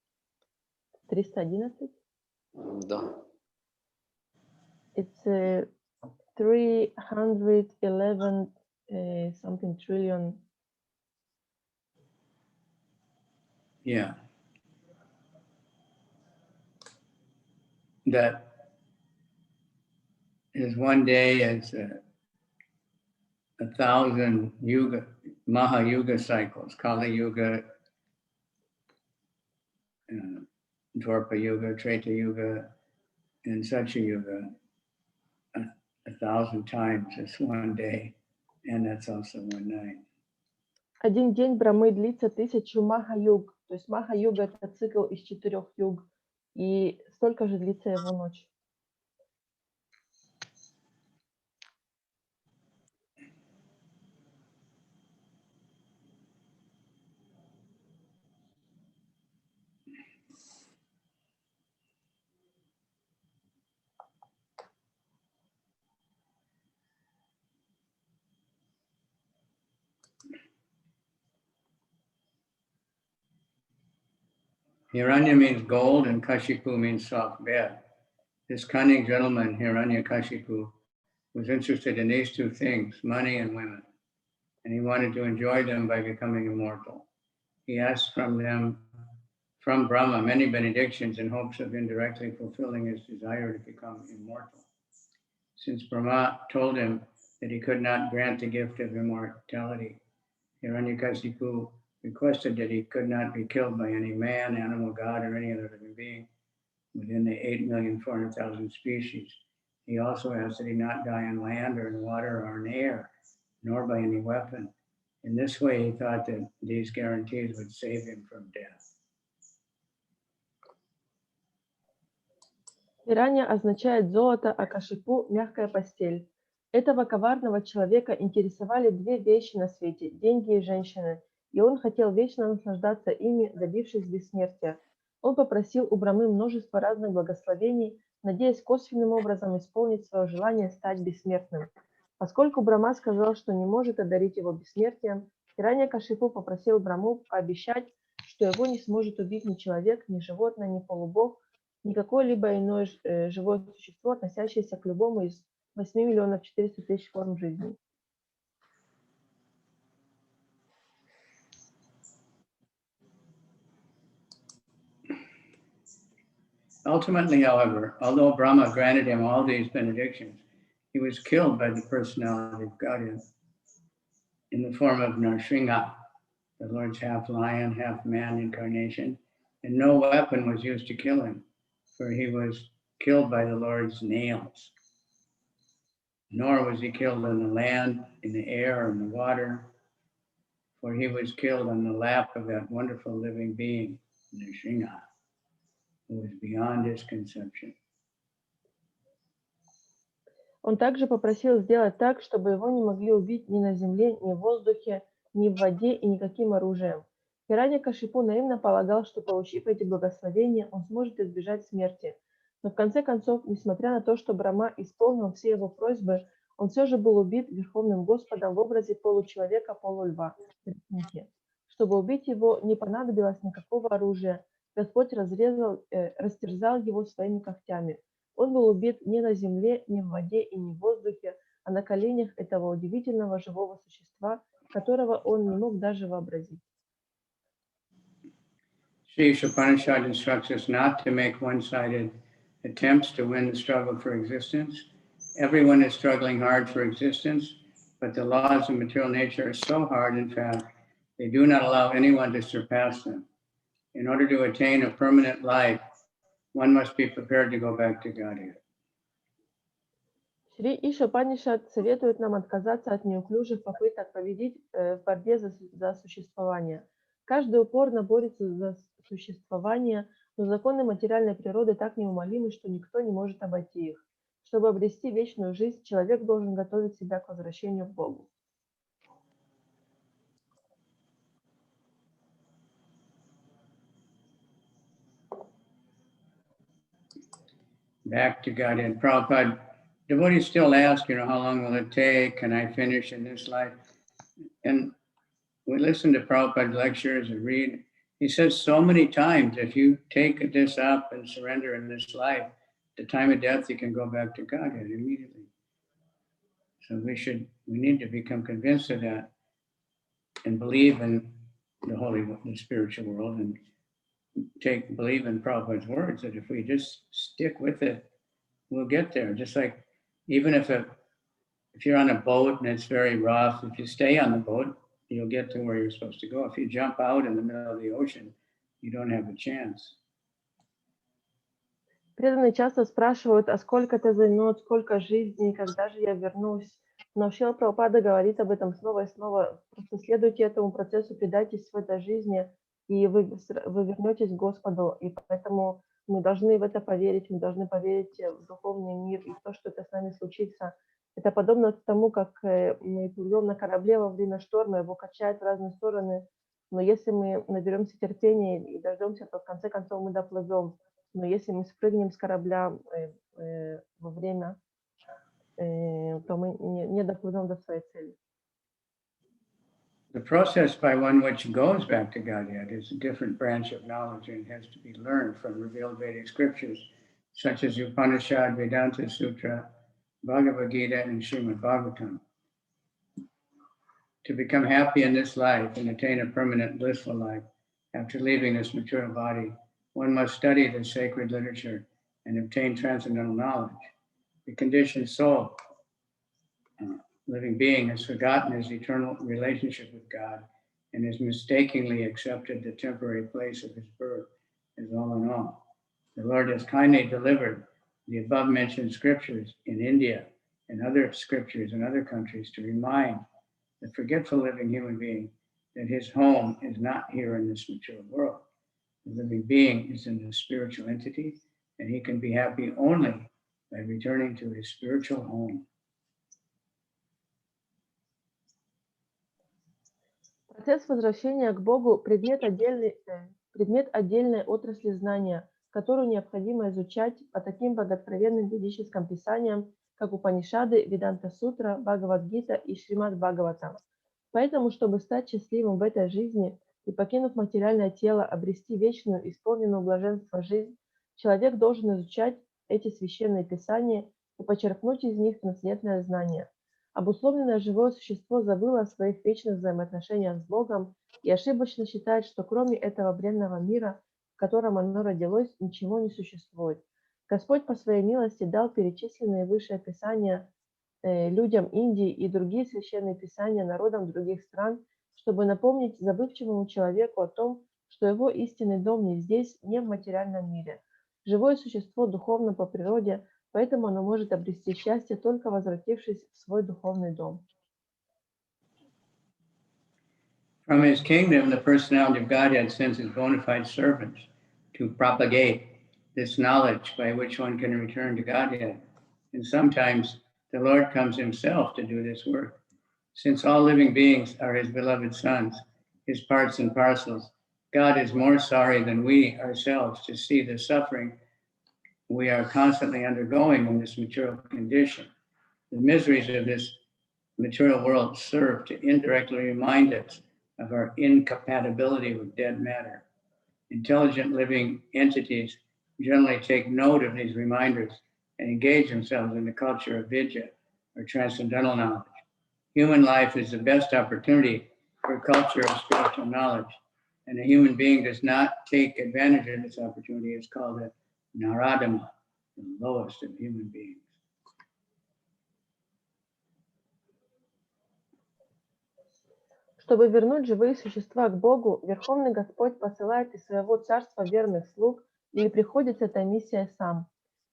Speaker 2: 311?
Speaker 4: Да.
Speaker 2: It's 311 something trillion.
Speaker 1: Yeah. That is one day as 1,000 yuga, Maha Yuga cycles, Kali Yuga, Dwarpa Yuga, Treta Yuga, and Satya Yuga, 1,000 times is one day, and that's also one night.
Speaker 2: Один день Брамы длится 1000 маха-юг. То есть маха-юга — это цикл из 4 юг. И столько же длится его ночь.
Speaker 1: Hiranya means gold and Kashipu means soft bed. This cunning gentleman, Hiranyakashipu, was interested in these two things, money and women, and he wanted to enjoy them by becoming immortal. He asked from Brahma, many benedictions in hopes of indirectly fulfilling his desire to become immortal. Since Brahma told him that he could not grant the gift of immortality, Hiranyakashipu requested that he could not be killed by any man, animal, god, or any other living being within the 8,400,000 species. He also asked that he not die on land or in water or in air, nor by any weapon. In this way, he thought that these guarantees would save him from death.
Speaker 2: Пиранья означает золото, а кашипу — мягкая постель. Этого коварного человека интересовали две вещи на свете — деньги и женщины, и он хотел вечно наслаждаться ими, добившись бессмертия. Он попросил у Брамы множество разных благословений, надеясь косвенным образом исполнить свое желание стать бессмертным. Поскольку Брама сказал, что не может одарить его бессмертием, Хираньякашипу попросил Браму пообещать, что его не сможет убить ни человек, ни животное, ни полубог, ни какое-либо иное живое существо, относящееся к любому из 8 400 000 форм жизни.
Speaker 1: Ultimately, however, although Brahma granted him all these benedictions, he was killed by the personality of Godhead in the form of Narsingha, the Lord's half lion, half man incarnation, and no weapon was used to kill him, for he was killed by the Lord's nails. Nor was he killed on the land, in the air, or in the water, for he was killed on the lap of that wonderful living being, Narsingha, who was beyond his conception.
Speaker 2: Он также попросил сделать так, чтобы его не могли убить ни на земле, ни в воздухе, ни в воде и никаким оружием. Хираньякашипу наивно полагал, что, получив эти благословения, он сможет избежать смерти. Но в конце концов, несмотря на то, что Брахма исполнил все его просьбы, он все же был убит Верховным Господом в образе получеловека, полульва. Чтобы убить его, не понадобилось никакого оружия. Господь растерзал его своими когтями. Он был убит не на земле, не в воде и не в воздухе, а на коленях этого удивительного живого существа, которого он не мог даже вообразить.
Speaker 1: Sri Isha Upanishad instructs us not to make one-sided attempts to win the struggle for existence. Everyone is struggling hard for existence, but the laws of material nature are so hard, in fact, they do not allow anyone to surpass them. In order to attain a permanent life, one must be prepared to go back to Godhead.
Speaker 2: Шри Иша Упанишад советует нам отказаться от неуклюжих попыток победить в борьбе за существование. Каждый упорно борется за существование, но законы материальной природы так неумолимы, что никто не может обойти их. Чтобы обрести вечную жизнь, человек должен готовить себя к возвращению к Богу.
Speaker 1: Back to Godhead. Prabhupada, devotees still ask, how long will it take? Can I finish in this life? And we listen to Prabhupada's lectures and read. He says so many times, if you take this up and surrender in this life, at the time of death, you can go back to Godhead immediately. So we need to become convinced of that and believe in the spiritual world, and believe in Prabhupada's words that if we just stick with it, we'll get there. Just like even if you're on a boat and it's very rough, if you stay on the boat, you'll get to where you're supposed to go. If you jump out in the middle of the ocean, you don't have a chance.
Speaker 2: Преданные часто спрашивают, а сколько это займет, сколько жизней, когда же я вернусь. Но Шрила Прабхупада говорит об этом снова и снова. Просто следуйте этому процессу, предайтесь в этой жизни, и вы вернетесь к Господу. И поэтому мы должны в это поверить, мы должны поверить в духовный мир и в то, что это с нами случится. Это подобно тому, как мы плывем на корабле во время шторма, его качает в разные стороны. Но если мы наберемся терпения и дождемся, то в конце концов мы доплывем. Но если мы спрыгнем с корабля во время, то мы не доплывем до своей цели.
Speaker 1: The process by one which goes back to Godhead is a different branch of knowledge and has to be learned from revealed Vedic scriptures, such as Upanishad, Vedanta Sutra, Bhagavad Gita, and Srimad Bhagavatam. To become happy in this life and attain a permanent blissful life after leaving this material body, one must study the sacred literature and obtain transcendental knowledge. The conditioned soul, living being, has forgotten his eternal relationship with God and has mistakenly accepted the temporary place of his birth as all in all. The Lord has kindly delivered the above-mentioned scriptures in India and other scriptures in other countries to remind the forgetful living human being that his home is not here in this material world. The living being is in a spiritual entity, and he can be happy only by returning to his spiritual home.
Speaker 2: Процесс возвращения к Богу – предмет отдельной отрасли знания, которую необходимо изучать по таким богоотровенным ведическим писаниям, как Упанишады, Веданта Сутра, Бхагавад-гита и Шримад Бхагаватам. Поэтому, чтобы стать счастливым в этой жизни и, покинув материальное тело, обрести вечную, исполненную блаженства жизнь, человек должен изучать эти священные писания и почерпнуть из них трансцендентное знание. Обусловленное живое существо забыло о своих вечных взаимоотношениях с Богом и ошибочно считает, что кроме этого бренного мира, в котором оно родилось, ничего не существует. Господь по своей милости дал перечисленные выше описания людям Индии и другие священные писания народам других стран, чтобы напомнить забывчивому человеку о том, что его истинный дом не здесь, не в материальном мире. Живое существо духовно по природе, поэтому оно может обрести счастье, только возвратившись в свой духовный дом.
Speaker 1: From his kingdom, the personality of Godhead sends his bona fide servants to propagate this knowledge by which one can return to Godhead. And sometimes the Lord comes himself to do this work. Since all living beings are his beloved sons, his parts and parcels, God is more sorry than we ourselves to see the suffering we are constantly undergoing in this material condition. The miseries of this material world serve to indirectly remind us of our incompatibility with dead matter. Intelligent living entities generally take note of these reminders and engage themselves in the culture of vidya, or transcendental knowledge. Human life is the best opportunity for a culture of spiritual knowledge, and a human being does not take advantage of this opportunity. It's called a Naradama, the lowest of human beings.
Speaker 2: Чтобы вернуть живые существа к Богу, Верховный Господь посылает из своего царства верных слуг или приходит с этой миссией сам.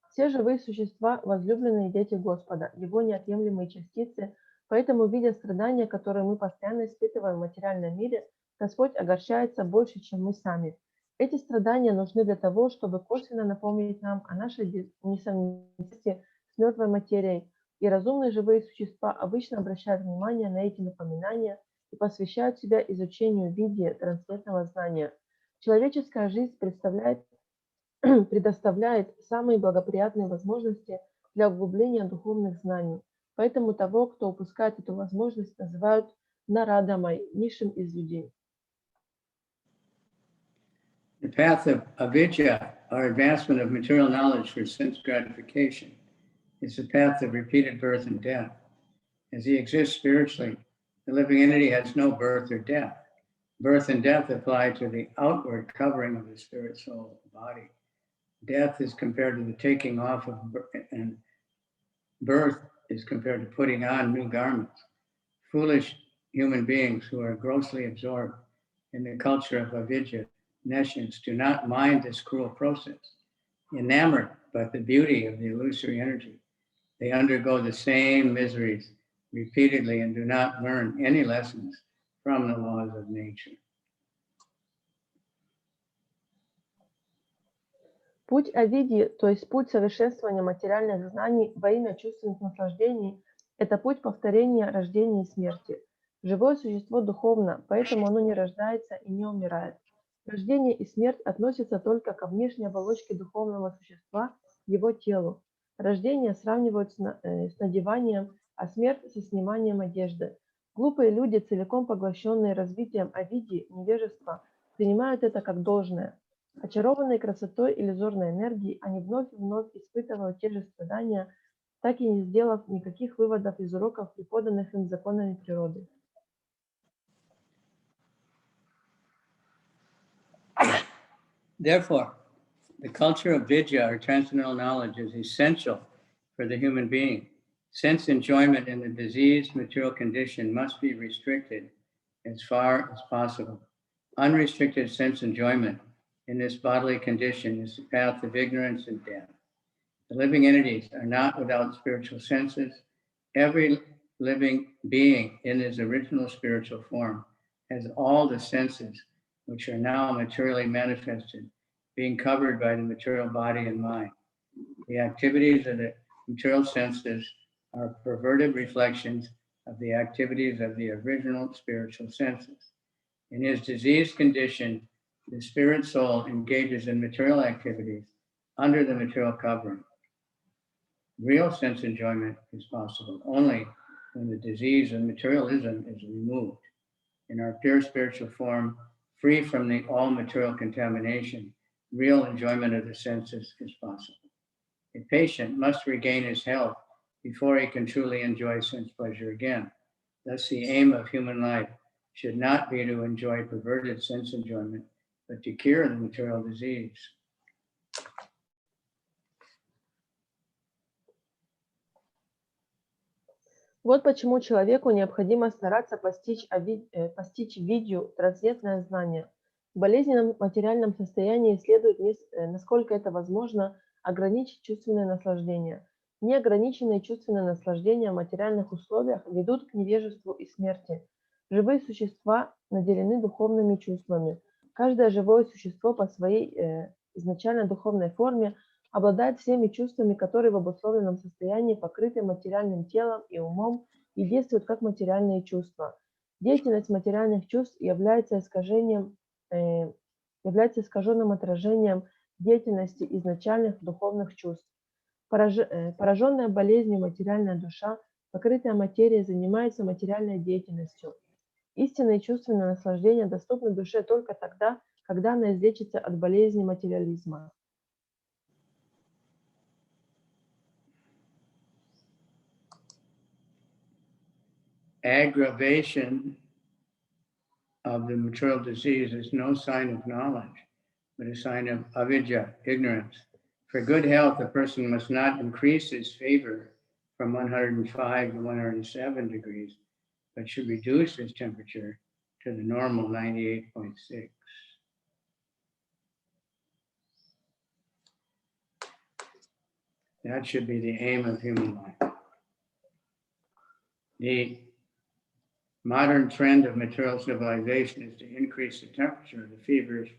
Speaker 2: Все живые существа – возлюбленные дети Господа, Его неотъемлемые частицы, поэтому, видя страдания, которые мы постоянно испытываем в материальном мире, Господь огорчается больше, чем мы сами. Эти страдания нужны для того, чтобы косвенно напомнить нам о нашей несовместимости с мертвой материей, и разумные живые существа обычно обращают внимание на эти напоминания и посвящают себя изучению видьи трансцендентного знания. Человеческая жизнь предоставляет самые благоприятные возможности для углубления духовных знаний. Поэтому того, кто упускает эту возможность, называют нарадамой, низшим из людей.
Speaker 1: The path of avidya, or advancement of material knowledge for sense gratification, is the path of repeated birth and death. As he exists spiritually, the living entity has no birth or death. Birth and death apply to the outward covering of the spirit, soul, body. Death is compared to the taking off of, and birth is compared to putting on new garments. Foolish human beings who are grossly absorbed in the culture of avidya, nescience, do not mind this cruel process. Enamored by the beauty of the illusory energy, they undergo the same miseries repeatedly and do not learn any lessons from the laws of nature.
Speaker 2: Путь авидьи, то есть путь совершенствования материальных знаний во имя чувственных наслаждений, это путь повторения рождения и смерти. Живое существо духовно, поэтому оно не рождается и не умирает. Рождение и смерть относятся только ко внешней оболочке духовного существа, его телу. Рождение сравнивают с надеванием, а смерть со сниманием одежды. Глупые люди, целиком поглощенные развитием авидьи, невежества, принимают это как должное. Очарованные красотой иллюзорной энергии, они вновь и вновь испытывают те же страдания, так и не сделав никаких выводов из уроков, преподанных им законами природы.
Speaker 1: Therefore, the culture of vidya, or transcendental knowledge, is essential for the human being. Sense enjoyment in the diseased material condition must be restricted as far as possible. Unrestricted sense enjoyment in this bodily condition is the path of ignorance and death. The living entities are not without spiritual senses. Every living being in his original spiritual form has all the senses which are now materially manifested, being covered by the material body and mind. The activities of the material senses are perverted reflections of the activities of the original spiritual senses. In his diseased condition, the spirit soul engages in material activities under the material covering. Real sense enjoyment is possible only when the disease of materialism is removed. In our pure spiritual form, free from the all material contamination, real enjoyment of the senses is possible. A patient must regain his health before he can truly enjoy sense pleasure again. Thus, the aim of human life should not be to enjoy perverted sense enjoyment, but to cure the material disease.
Speaker 2: Вот почему человеку необходимо стараться постичь видью, трансцендентное знание. В болезненном материальном состоянии следует, насколько это возможно, ограничить чувственное наслаждение. Неограниченные чувственные наслаждения в материальных условиях ведут к невежеству и смерти. Живые существа наделены духовными чувствами. Каждое живое существо по своей изначально духовной форме обладает всеми чувствами, которые в обусловленном состоянии покрыты материальным телом и умом и действуют как материальные чувства. Деятельность материальных чувств является искаженным отражением деятельности изначальных духовных чувств. Пораженная болезнью материальная душа, покрытая материей, занимается материальной деятельностью. Истинное чувственное наслаждение доступно душе только тогда, когда она излечится от болезни материализма.
Speaker 1: Aggravation of the material disease is no sign of knowledge, but a sign of avidya, ignorance. For good health, a person must not increase his fever from 105 to 107 degrees, but should reduce his temperature to the normal 98.6. That should be the aim of human life. The modern trend of material civilization is to increase the temperature of the feverish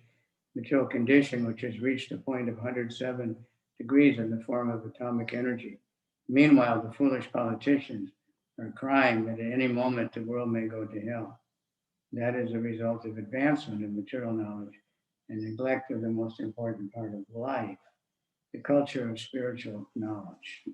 Speaker 1: material condition, which has reached a point of 107 degrees in the form of atomic energy. Meanwhile, the foolish politicians are crying that at any moment the world may go to hell. That is a result of advancement of material knowledge and neglect of the most important part of life, the culture of spiritual knowledge.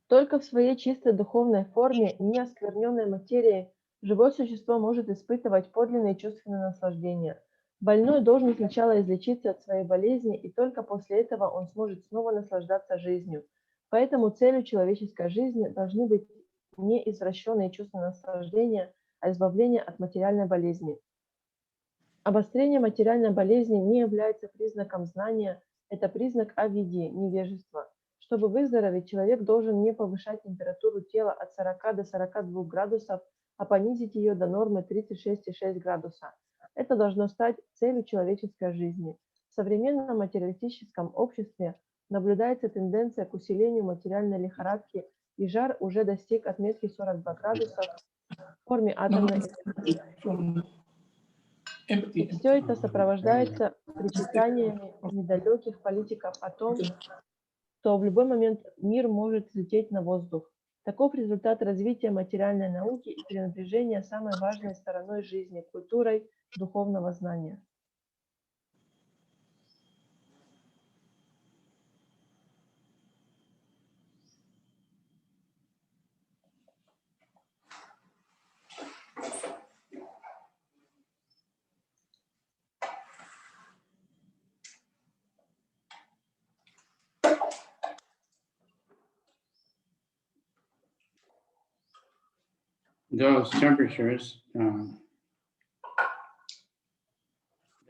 Speaker 2: Только в своей чистой духовной форме, не оскверненной материей, живое существо может испытывать подлинные чувственные наслаждения. Больной должен сначала излечиться от своей болезни, и только после этого он сможет снова наслаждаться жизнью. Поэтому целью человеческой жизни должны быть не извращенные чувства наслаждения, а избавление от материальной болезни. Обострение материальной болезни не является признаком знания, это признак авидии, невежества. Чтобы выздороветь, человек должен не повышать температуру тела от 40 до 42 градусов, а понизить ее до нормы 36,6 градуса. Это должно стать целью человеческой жизни. В современном материалистическом обществе наблюдается тенденция к усилению материальной лихорадки, и жар уже достиг отметки 42 градуса в форме атомной энергии. И все это сопровождается причитаниями недалеких политиков о том, что в любой момент мир может взлететь на воздух. Таков результат развития материальной науки и пренебрежения самой важной стороной жизни – культурой духовного знания.
Speaker 1: Those temperatures,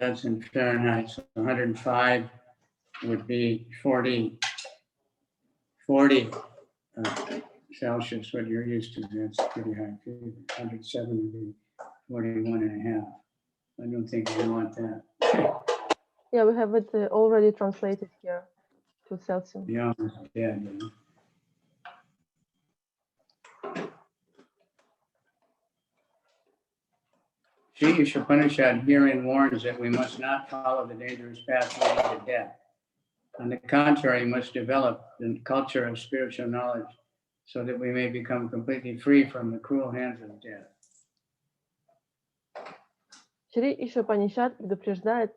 Speaker 1: that's in Fahrenheit, so 105 would be 40 Celsius, what you're used to. That's pretty high fever. 107 would be 41.5. I don't think we want that.
Speaker 2: Yeah, we have it already translated here to Celsius.
Speaker 1: You're almost dead, you know. Sri Isha Upanishad herein warns that we must not follow the dangerous path leading to death. On the contrary, we must develop the culture of spiritual knowledge so that we may become completely free from the cruel hands of death.
Speaker 2: Шри Иша Упанишад предупреждает,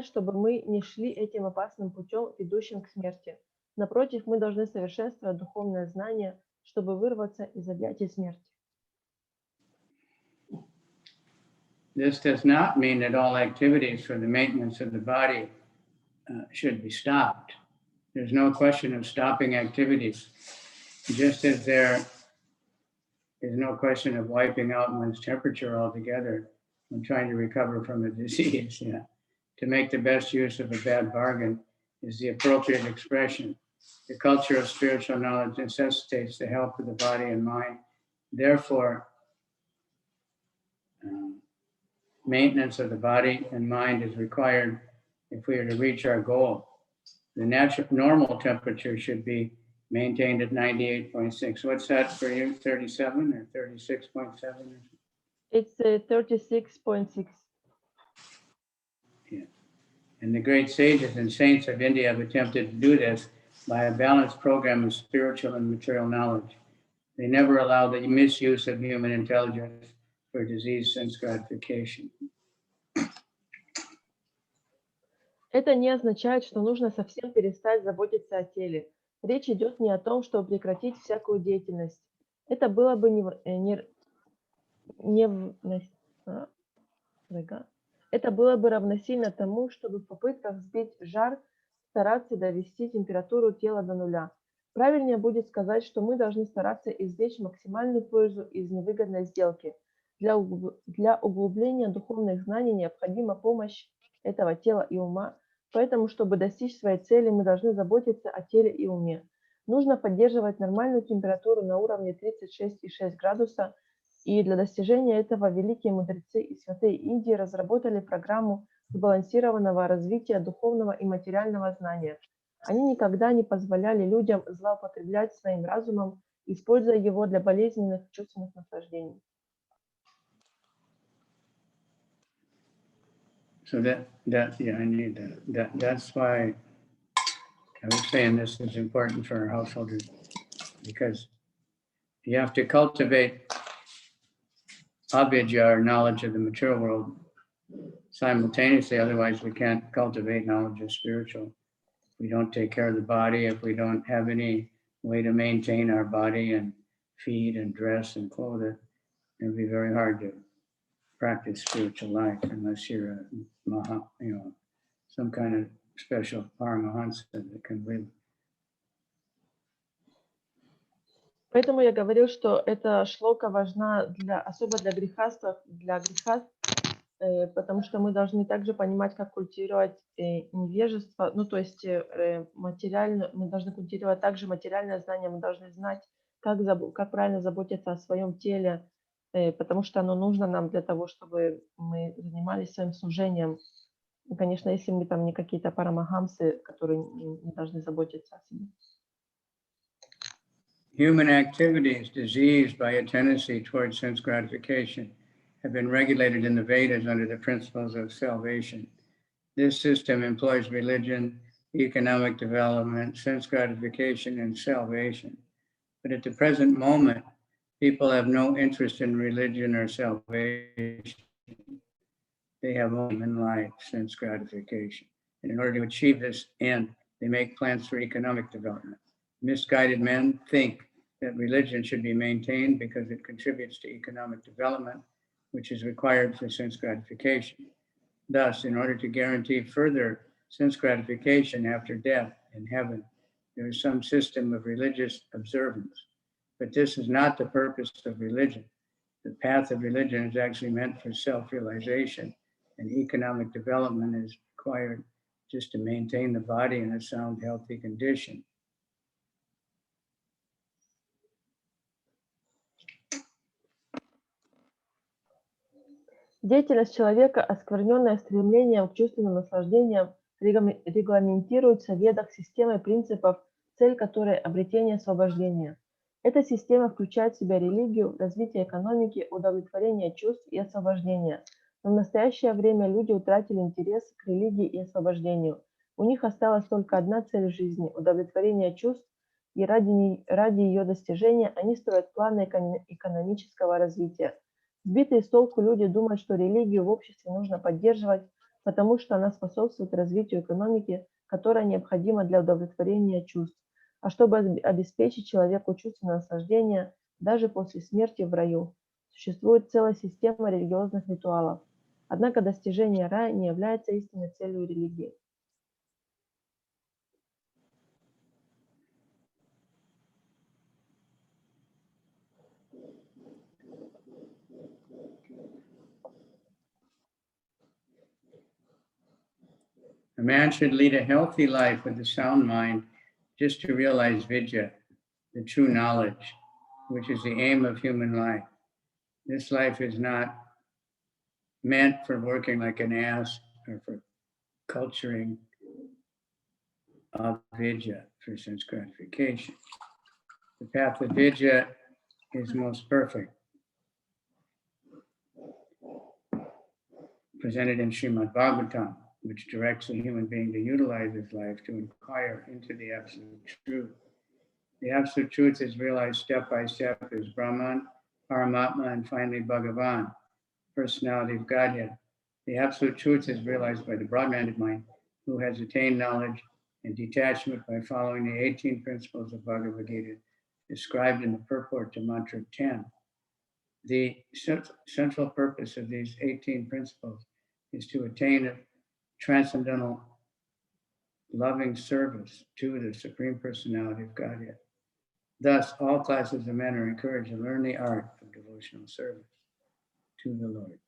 Speaker 2: чтобы мы не шли этим опасным путем, ведущим к смерти. Напротив, мы должны совершенствовать духовное знание, чтобы вырваться из объятий смерти.
Speaker 1: This does not mean that all activities for the maintenance of the body should be stopped. There's no question of stopping activities, just as there is no question of wiping out one's temperature altogether when trying to recover from a disease. Yeah. To make the best use of a bad bargain is the appropriate expression. The culture of spiritual knowledge necessitates the help of the body and mind. Therefore, maintenance of the body and mind is required if we are to reach our goal. The normal temperature should be maintained at 98.6. What's that for you, 37 or 36.7?
Speaker 2: It's 36.6.
Speaker 1: Yeah. And the great sages and saints of India have attempted to do this by a balanced program of spiritual and material knowledge. They never allow the misuse of human intelligence for disease sense gratification.
Speaker 2: Это не означает, что нужно совсем перестать заботиться о теле. Речь идет не о том, чтобы прекратить всякую деятельность. Это было бы Это было бы равносильно тому, чтобы в попытках сбить жар стараться довести температуру тела до нуля. Правильнее будет сказать, что мы должны стараться извлечь максимальную пользу из невыгодной сделки. Для углубления духовных знаний необходима помощь этого тела и ума, поэтому, чтобы достичь своей цели, мы должны заботиться о теле и уме. Нужно поддерживать нормальную температуру на уровне 36,6 градуса, и для достижения этого великие мудрецы и святые Индии разработали программу сбалансированного развития духовного и материального знания. Они никогда не позволяли людям злоупотреблять своим разумом, используя его для болезненных чувственных наслаждений.
Speaker 1: So yeah, I need that. That's why I was saying this is important for our householders, because you have to cultivate avidya, or knowledge of the material world, simultaneously. Otherwise, we can't cultivate knowledge of spiritual. If we don't take care of the body, if we don't have any way to maintain our body and feed and dress and clothe it, it'll be very hard to practice spiritual life unless you're a some kind of special paramahansa that can live.
Speaker 2: Поэтому я говорил, что эта шлока важна особо для грехастов, потому что мы должны также понимать, как культивировать невежество, ну то есть материально, мы должны культивировать также материальное знание, мы должны знать, как правильно заботиться о своем теле, потому что оно нужно нам для того, чтобы мы занимались своим служением. И, конечно, если мы там не какие-то парамахамсы, которые не должны заботиться о себе.
Speaker 1: Human activities diseased by a tendency towards sense gratification have been regulated in the Vedas under the principles of salvation. This system employs religion, economic development, sense gratification, and salvation. But at the present moment, people have no interest in religion or salvation. They have only human life, sense gratification. And in order to achieve this end, they make plans for economic development. Misguided men think that religion should be maintained because it contributes to economic development, which is required for sense gratification. Thus, in order to guarantee further sense gratification after death in heaven, there is some system of religious observance. But this is not the purpose of religion. The path of religion is actually meant for self-realization, and economic development is required just to maintain the body in a sound, healthy condition.
Speaker 2: Деятельность человека, оскверненная стремлением к чувственным наслаждениям, регламентируется в ведах системой принципов, цель которой – обретение освобождения. Эта система включает в себя религию, развитие экономики, удовлетворение чувств и освобождение. Но в настоящее время люди утратили интерес к религии и освобождению. У них осталась только одна цель в жизни – удовлетворение чувств, и ради ее достижения они строят планы экономического развития. Сбитые с толку люди думают, что религию в обществе нужно поддерживать, потому что она способствует развитию экономики, которая необходима для удовлетворения чувств. А чтобы обеспечить человеку чувственное наслаждение, даже после смерти в раю, существует целая система религиозных ритуалов. Однако достижение рая не является истинной целью религии.
Speaker 1: A man should lead a healthy life with a sound mind just to realize vidya, the true knowledge, which is the aim of human life. This life is not meant for working like an ass or for culturing vidya for sense gratification. The path of vidya is most perfect, presented in Srimad Bhagavatam, which directs a human being to utilize his life to inquire into the absolute truth. The absolute truth is realized step by step as Brahman, Paramatma, and finally Bhagavan, personality of Godhead. The absolute truth is realized by the broad-minded mind who has attained knowledge and detachment by following the 18 principles of Bhagavad Gita described in the purport to Mantra 10. The central purpose of these 18 principles is to attain a transcendental loving service to the Supreme Personality of Godhead. Thus, all classes of men are encouraged to learn the art of devotional service to the Lord.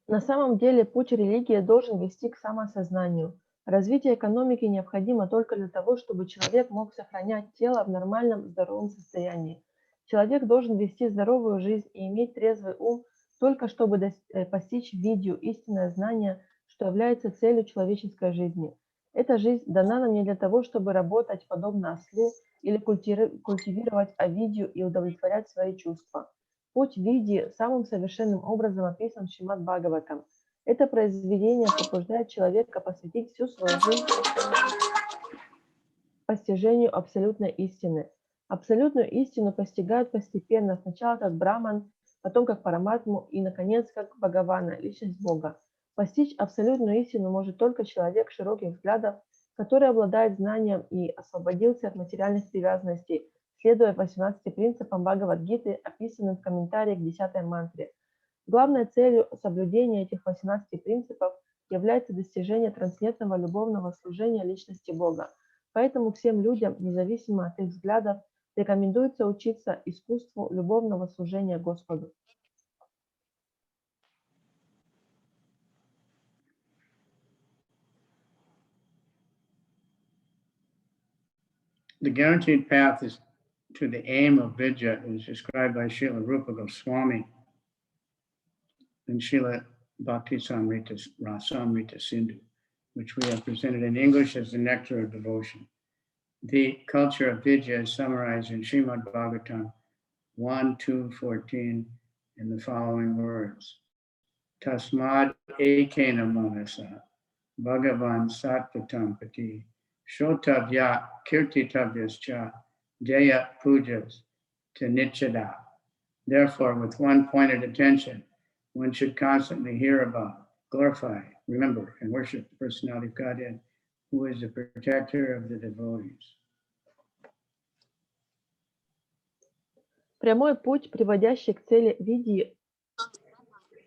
Speaker 2: На самом деле, путь религии должен вести к самоосознанию. Развитие экономики необходимо только для того, чтобы человек мог сохранять тело в нормальном, здоровом состоянии. Человек должен вести здоровую жизнь и иметь трезвый ум, только чтобы постичь видью истинное знание, что является целью человеческой жизни. Эта жизнь дана нам не для того, чтобы работать подобно ослу или культивировать авидью и удовлетворять свои чувства. Путь видьи самым совершенным образом описан в Шримад Бхагаватам. Это произведение побуждает человека посвятить всю свою жизнь постижению абсолютной истины. Абсолютную истину постигают постепенно, сначала как Браман, потом как Параматму и, наконец, как Бхагавана, личность Бога. Постичь абсолютную истину может только человек широких взглядов, который обладает знанием и освободился от материальных привязанностей, следуя 18 принципам Бхагавад-гиты, описанным в комментарии к 10 мантре. Главной целью соблюдения этих 18 принципов является достижение трансцендентного любовного служения личности Бога. Поэтому всем людям, независимо от их взглядов, рекомендуется учиться искусству любовного служения Господу.
Speaker 1: The guaranteed path is to the aim of Vidya is described by Srila Swami and Srila Bhakti-samrita Sindhu, which we have presented in English as the nectar of devotion. The culture of Vidya is summarized in Srimad Bhagavatam 1:2:14 in the following words. Tasmad ekena manasa Bhagavan Sattvatam Pati Shotavya Kirtitavyascha Jaya Pujas Tanichada. Therefore, with one pointed attention, one should constantly hear about, glorify, remember, and worship the personality of Godhead, who is the protector of the devotees.
Speaker 2: Прямой путь, приводящий к цели Видьи,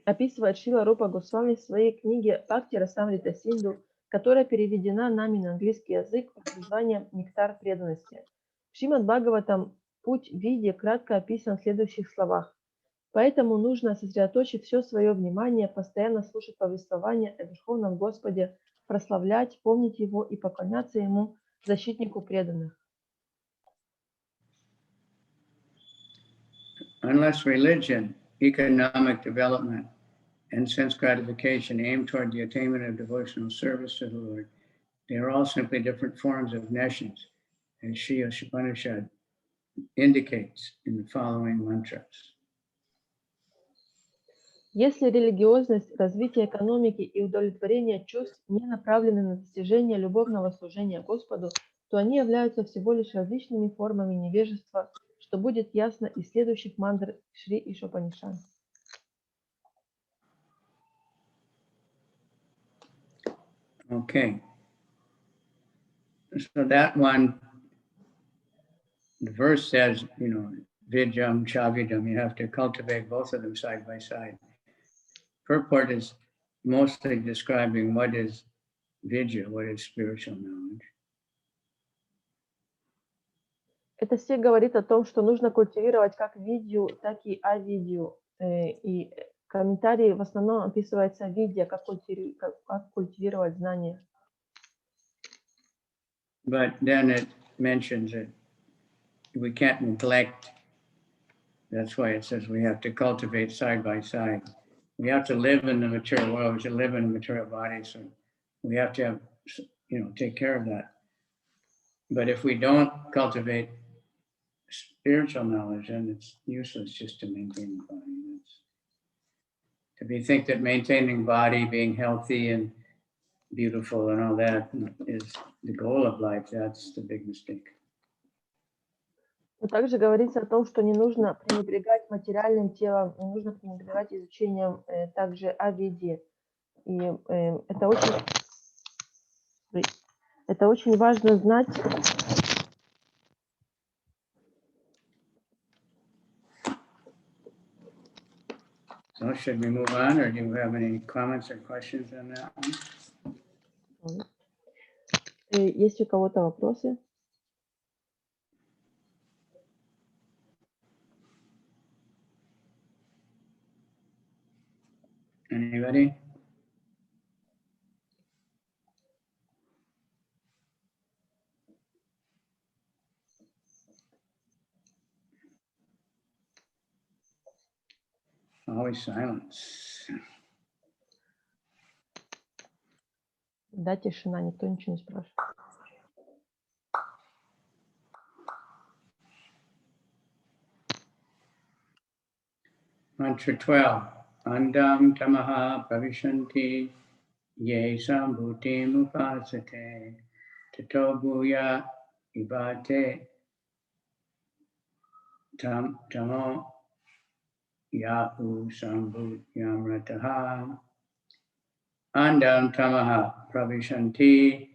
Speaker 2: описывает Шрила Рупа Госвами в своей книге «Бхакти Расамрита Синду», которая переведена нами на английский язык под названием «Нектар преданности». В Шримад Бхагаватам путь Видьи кратко описан в следующих словах. Поэтому нужно, сосредоточив все свое внимание, постоянно слушать повествование о Верховном Господе, прославлять, помнить Его и поклоняться Ему, защитнику преданных.
Speaker 1: Unless religion, economic development, and sense gratification aim toward the attainment of devotional service to the Lord, they are all simply different forms of nescience, as Sri Isha Upanishad indicates in the following mantras.
Speaker 2: Если религиозность, развитие экономики и удовлетворение чувств не направлены на достижение любовного служения Господу, то они являются всего лишь различными формами невежества, что будет ясно из следующих мантр Шри Иша Упанишад.
Speaker 1: Okay. So that one, the verse says, Vidyam, Chavidam, you have to cultivate both of them side by side. Purport is mostly describing what is Vidya, what is spiritual knowledge.
Speaker 2: Это стих говорит о том, что нужно культивировать как видью, так и авидью. И комментарий в основном описывается видья, как культивировать знания.
Speaker 1: But then it mentions that we can't neglect. That's why it says we have to cultivate side by side. We have to live in the material world. We should live in a material body. So we have to have, take care of that. But if we don't cultivate spiritual knowledge, then it's useless just to maintain the body. Think that maintaining body, being healthy and beautiful and all that is the goal of life, that's the big mistake.
Speaker 2: Но также говорится о том, что не нужно пренебрегать материальным телом, не нужно пренебрегать изучением также авидьи. И это очень важно знать.
Speaker 1: So should we move on, or do you have any comments or questions on that one?
Speaker 2: Есть у кого-то вопросы?
Speaker 1: Anybody? Always silence.
Speaker 2: Да, тишина, никто ничего не спрашивает.
Speaker 1: Mantra 12. Andam tamaha pravishanti ye sambhutim upasate tato bhuya ibate tamo yahu sambhutyam rataha. Andam tamaha pravishanti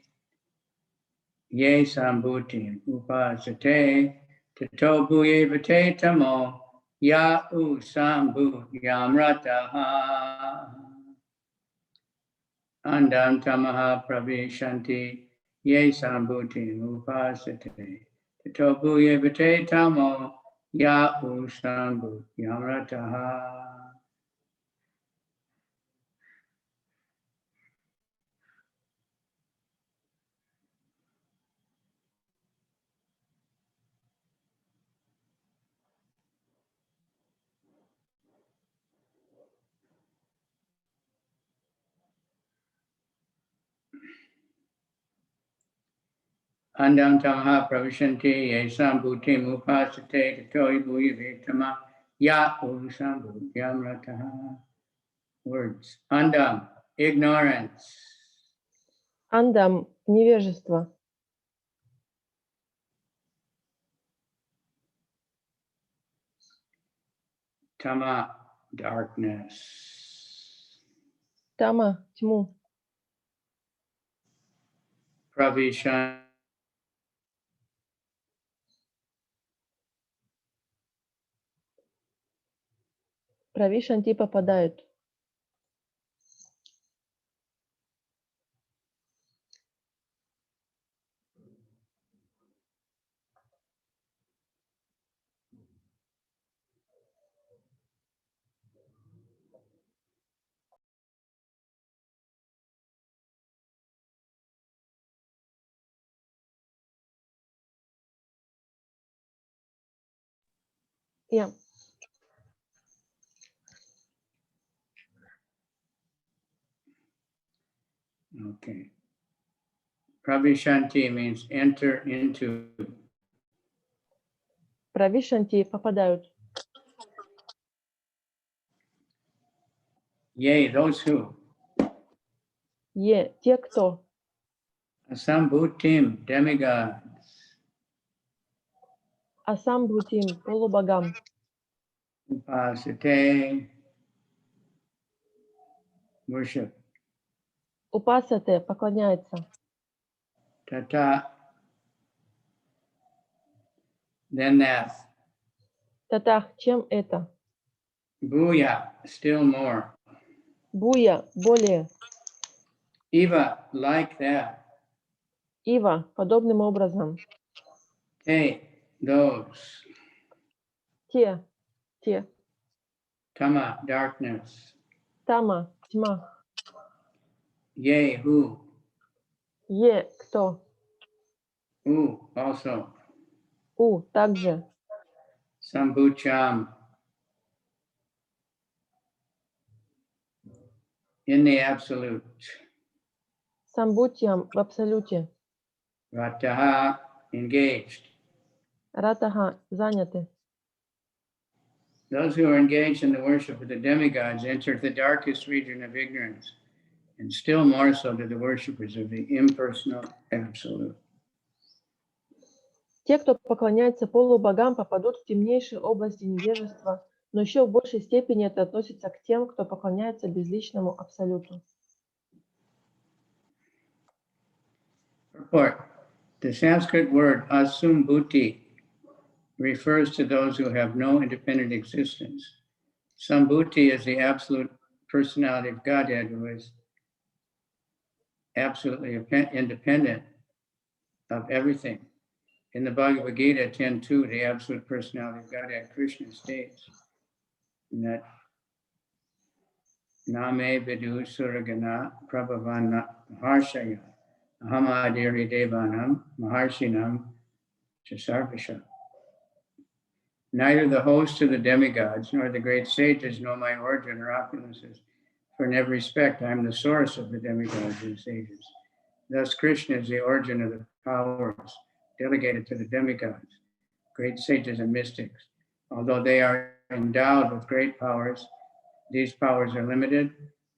Speaker 1: ye sambhutim upasate Tato bhuye vate tamo ya u sambhu yamrataha. Andam tamaha pravishanti ye sambhuti upasate. Tato bhuye vate tamo ya u sambhu yamrataha. Andam tamaha pravishanti ye sambhuti upasate. Tato bhuye vate tamo ya u sambhu yamrataha. Words. Andam, ignorance.
Speaker 2: Андам – невежество.
Speaker 1: Tama, darkness.
Speaker 2: Тама – тьму.
Speaker 1: Pravishan,
Speaker 2: Правишанти попадают. Я.
Speaker 1: okay. Pravishanti means enter into.
Speaker 2: Правишанти попадают.
Speaker 1: Yea, those who.
Speaker 2: Е – те, кто.
Speaker 1: Asambhutim, demigods.
Speaker 2: Асамбхутим – полубогам.
Speaker 1: Upasate, worship.
Speaker 2: Упасате – поклоняется.
Speaker 1: Tata, then that.
Speaker 2: Татах – чем это?
Speaker 1: Bhuya, still more.
Speaker 2: Буя – более.
Speaker 1: Eva, like that.
Speaker 2: Ива – подобным образом.
Speaker 1: Te, those.
Speaker 2: Те – те.
Speaker 1: Tama, darkness.
Speaker 2: Тама – тьма.
Speaker 1: Yea, who.
Speaker 2: Е – кто.
Speaker 1: Who, also.
Speaker 2: У – также.
Speaker 1: Sambhucham, in the absolute.
Speaker 2: Самбутьям – в абсолюте.
Speaker 1: Rataha, engaged.
Speaker 2: Ратаха – заняты.
Speaker 1: Those who are engaged in the worship of the demigods enter the darkest region of ignorance, and still more so to the worshippers of the impersonal absolute.
Speaker 2: Те, кто поклоняется полубогам, попадут в темнейшие области невежества, но еще в большей степени это относится к тем, кто поклоняется безличному абсолюту.
Speaker 1: Purport. The Sanskrit word asambhuti refers to those who have no independent existence. Sambhuti is the absolute personality of Godhead who is absolutely independent of everything. In the Bhagavad Gita 10.2, the absolute personality of Godhead, Krishna states that Name vidu suragana prabhavana harshaya ahamadiri devanam maharshinam chasarvisha. Neither the hosts of the demigods nor the great sages know my origin or opulences, for in every respect I am the source of the demigods and sages. Thus Krishna is the origin of the powers delegated to the demigods, great sages and mystics. Although they are endowed with great powers, these powers are limited,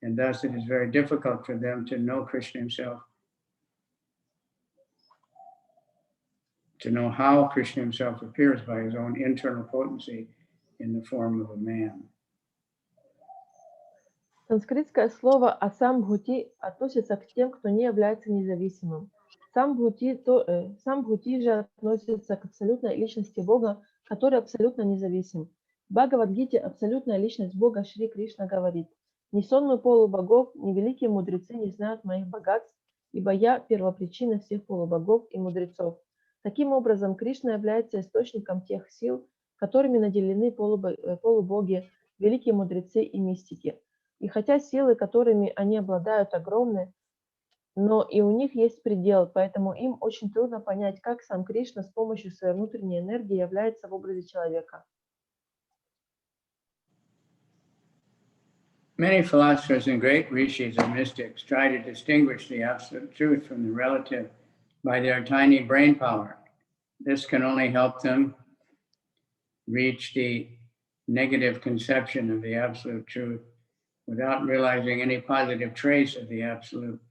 Speaker 1: and thus it is very difficult for them to know Krishna himself, to know how Krishna himself appears by his own internal potency in the form of a man.
Speaker 2: Санскритское слово «асамбхути» относится к тем, кто не является независимым. Сам Бхути же относится к абсолютной личности Бога, который абсолютно независим. В Бхагавад-гите абсолютная личность Бога Шри Кришна говорит: «Ни сонмы полубогов, ни великие мудрецы не знают моих богатств, ибо я первопричина всех полубогов и мудрецов». Таким образом, Кришна является источником тех сил, которыми наделены полубоги, великие мудрецы и мистики. И хотя силы, которыми они обладают, огромны, но и у них есть предел, поэтому им очень трудно понять, как сам Кришна с помощью своей внутренней энергии является в образе человека.
Speaker 1: Many philosophers and great rishis and mystics try to distinguish the absolute truth from the relative by their tiny brain power. This can only help them reach the negative conception of the absolute truth without realizing any positive trace of the absolute.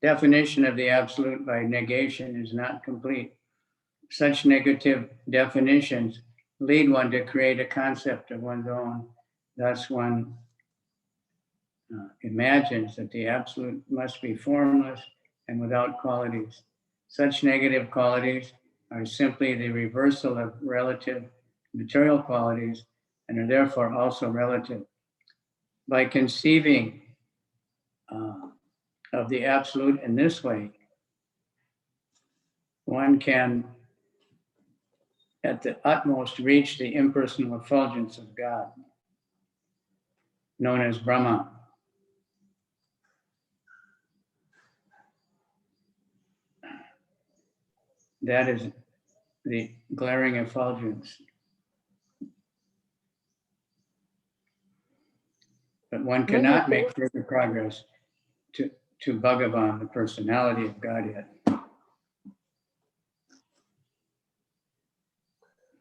Speaker 1: Definition of the absolute by negation is not complete. Such negative definitions lead one to create a concept of one's own. Thus one imagines that the absolute must be formless and without qualities. Such negative qualities are simply the reversal of relative material qualities and are therefore also relative. By conceiving of the absolute in this way, one can at the utmost reach the impersonal effulgence of God, known as Brahman. That is the glaring effulgence. But one cannot make further progress to Bhagavan, the personality of Godhead.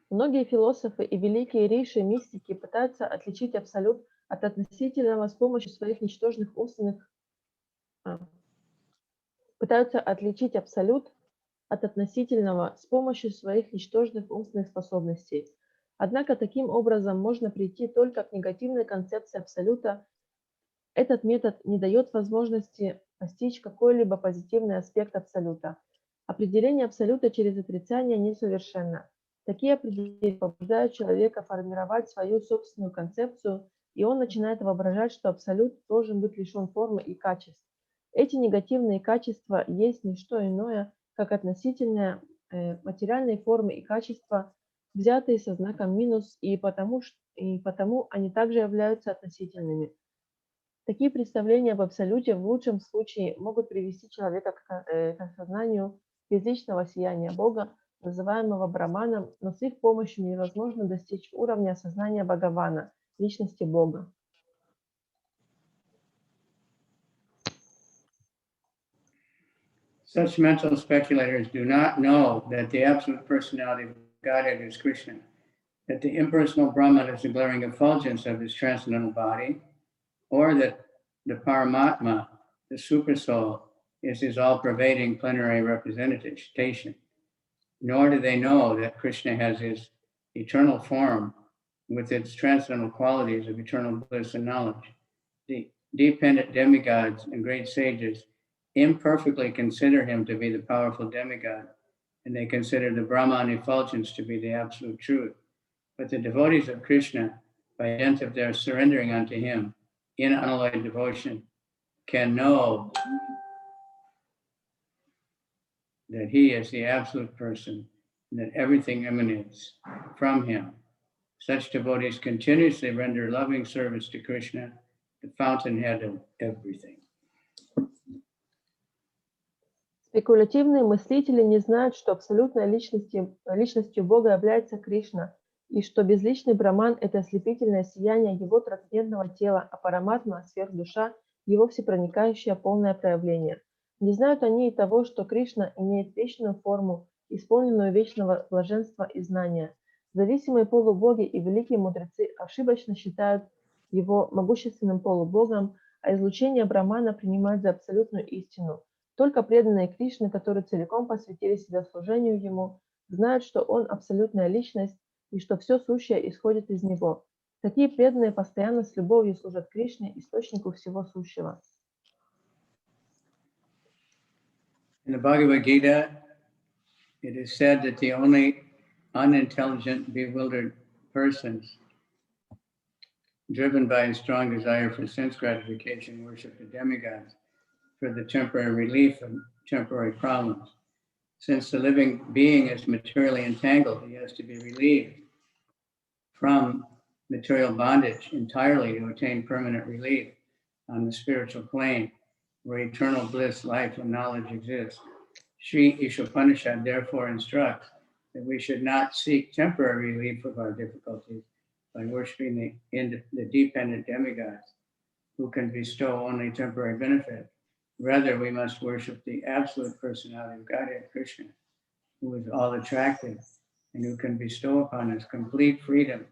Speaker 2: Многие философы и великие риши, мистики пытаются отличить абсолют от относительного с помощью своих ничтожных умственных способностей. Однако таким образом можно прийти только к негативной концепции абсолюта. Этот метод не дает возможности постичь какой-либо позитивный аспект абсолюта. Определение абсолюта через отрицание несовершенно. Такие определения побуждают человека формировать свою собственную концепцию, и он начинает воображать, что абсолют должен быть лишен формы и качеств. Эти негативные качества есть не что иное, как относительные материальные формы и качества, взятые со знаком минус, и потому они также являются относительными. Такие представления об абсолюте в лучшем случае могут привести человека к осознанию физичного сияния Бога, называемого Браманом, но с их помощью невозможно достичь уровня осознания Бхагавана, личности Бога.
Speaker 1: Such mental speculators do not know that the absolute personality of Godhead is Krishna, that the impersonal Brahman is the glaring effulgence of his transcendental body, or that the Paramatma, the Supersoul, is his all-pervading plenary representation. Nor do they know that Krishna has his eternal form with its transcendental qualities of eternal bliss and knowledge. The dependent demigods and great sages imperfectly consider him to be the powerful demigod, and they consider the Brahman effulgence to be the absolute truth. But the devotees of Krishna, by dint of their surrendering unto him in unalloyed devotion, can know that he is the absolute person and that everything emanates from him. Such devotees continuously render loving service to Krishna, the fountainhead of everything.
Speaker 2: Спекулятивные мыслители не знают, что абсолютной личностью Бога является Кришна, и что безличный Браман – это ослепительное сияние его трансцендентного тела, а Параматма, сверхдуша, его всепроникающее полное проявление. Не знают они и того, что Кришна имеет вечную форму, исполненную вечного блаженства и знания. Зависимые полубоги и великие мудрецы ошибочно считают его могущественным полубогом, а излучение Брамана принимают за абсолютную истину. Только преданные Кришны, которые целиком посвятили себя служению ему, знают, что он абсолютная личность и что все сущее исходит из него. Такие преданные постоянно с любовью служат Кришне, источнику всего сущего.
Speaker 1: In the Bhagavad Gita, it is said that the only unintelligent, bewildered persons driven by a strong desire for sense gratification worship the demigods for the temporary relief of temporary problems. Since the living being is materially entangled, he has to be relieved from material bondage entirely to attain permanent relief on the spiritual plane where eternal bliss, life, and knowledge exist. Sri Isha Upanishad therefore instructs that we should not seek temporary relief of our difficulties by worshiping the dependent demigods who can bestow only temporary benefit. Rather, we must worship the absolute personality of Godhead, Krishna, who is all attractive and who can bestow upon us complete freedom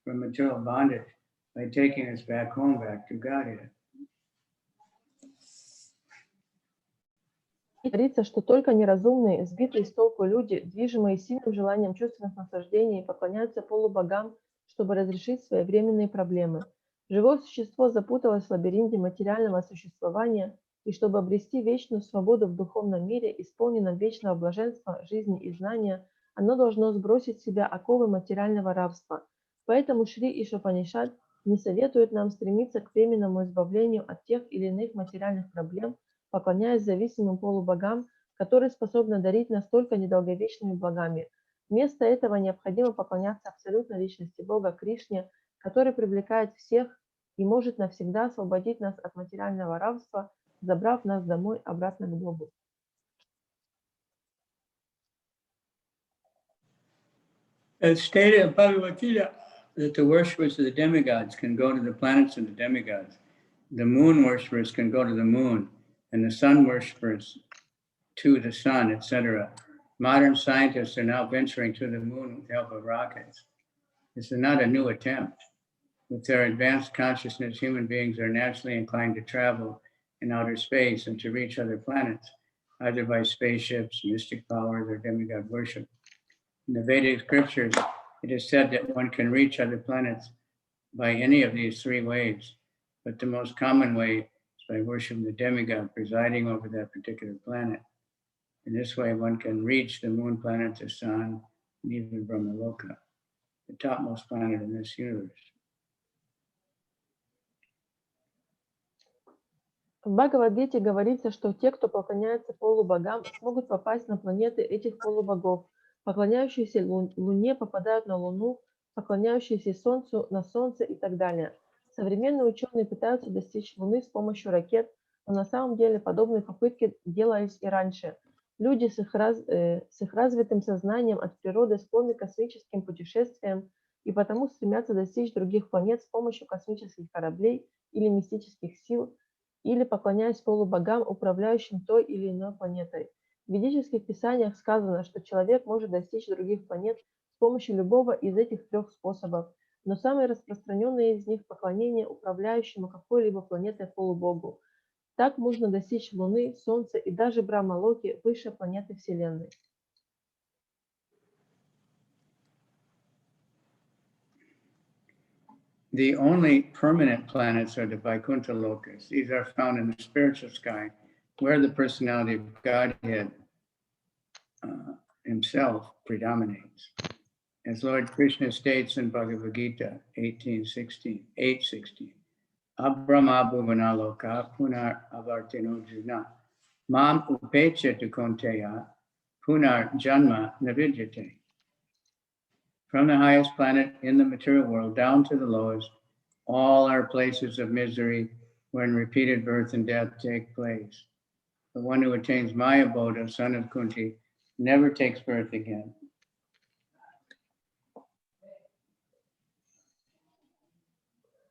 Speaker 1: from material bondage by taking us back home, back to Godhead.
Speaker 2: Говорится, что только неразумные, сбитые с толку люди, движимые сильным желанием чувственных наслаждений, поклоняются полубогам, чтобы разрешить свои временные проблемы. Живое существо запуталось в лабиринте материального существования, и чтобы обрести вечную свободу в духовном мире, исполненном вечного блаженства, жизни и знания, оно должно сбросить с себя оковы материального рабства. Поэтому Шри Иша Упанишад не советует нам стремиться к временному избавлению от тех или иных материальных проблем, поклоняясь зависимым полубогам, которые способны дарить настолько недолговечными благами. Вместо этого необходимо поклоняться абсолютной личности Бога Кришне, который привлекает всех и может навсегда освободить нас от материального рабства, забрав нас домой обратно к Богу.
Speaker 1: As stated in Bhagavad Gita, that the worshippers of the demigods can go to the planets of the demigods. The moon worshippers can go to the moon, and the sun worshippers to the sun, etc. Modern scientists are now venturing to the moon with the help of rockets. This is not a new attempt. With their advanced consciousness, human beings are naturally inclined to travel in outer space and to reach other planets, either by spaceships, mystic powers, or demigod worship. In the Vedic scriptures, it is said that one can reach other planets by any of these three ways, but the most common way is by worshiping the demigod presiding over that particular planet. In this way, one can reach the moon planet, the sun, and even Brahmaloka, the topmost planet in this universe.
Speaker 2: В Бхагавад-гите говорится, что те, кто поклоняется полубогам, смогут попасть на планеты этих полубогов. Поклоняющиеся Луне попадают на Луну, поклоняющиеся Солнцу на Солнце и так далее. Современные ученые пытаются достичь Луны с помощью ракет, но на самом деле подобные попытки делались и раньше. Люди с их развитым сознанием от природы склонны к космическим путешествиям и потому стремятся достичь других планет с помощью космических кораблей или мистических сил, или поклоняясь полубогам, управляющим той или иной планетой. В ведических писаниях сказано, что человек может достичь других планет с помощью любого из этих трех способов, но самый распространенный из них – поклонение управляющему какой-либо планетой полубогу. Так можно достичь Луны, Солнца и даже Брахма-локи, высшей планеты Вселенной.
Speaker 1: The only permanent planets are the Vaikuntha lokas. These are found in the spiritual sky, where the personality of Godhead himself predominates. As Lord Krishna states in Bhagavad Gita 8:16, Abrahma bhuvana loka punar avartino juna mam upecheta konteya punar janma navidyate. From the highest planet in the material world down to the lowest, all are places of misery when repeated birth and death take place. The one who attains my abode, son of Kunti, never takes birth again.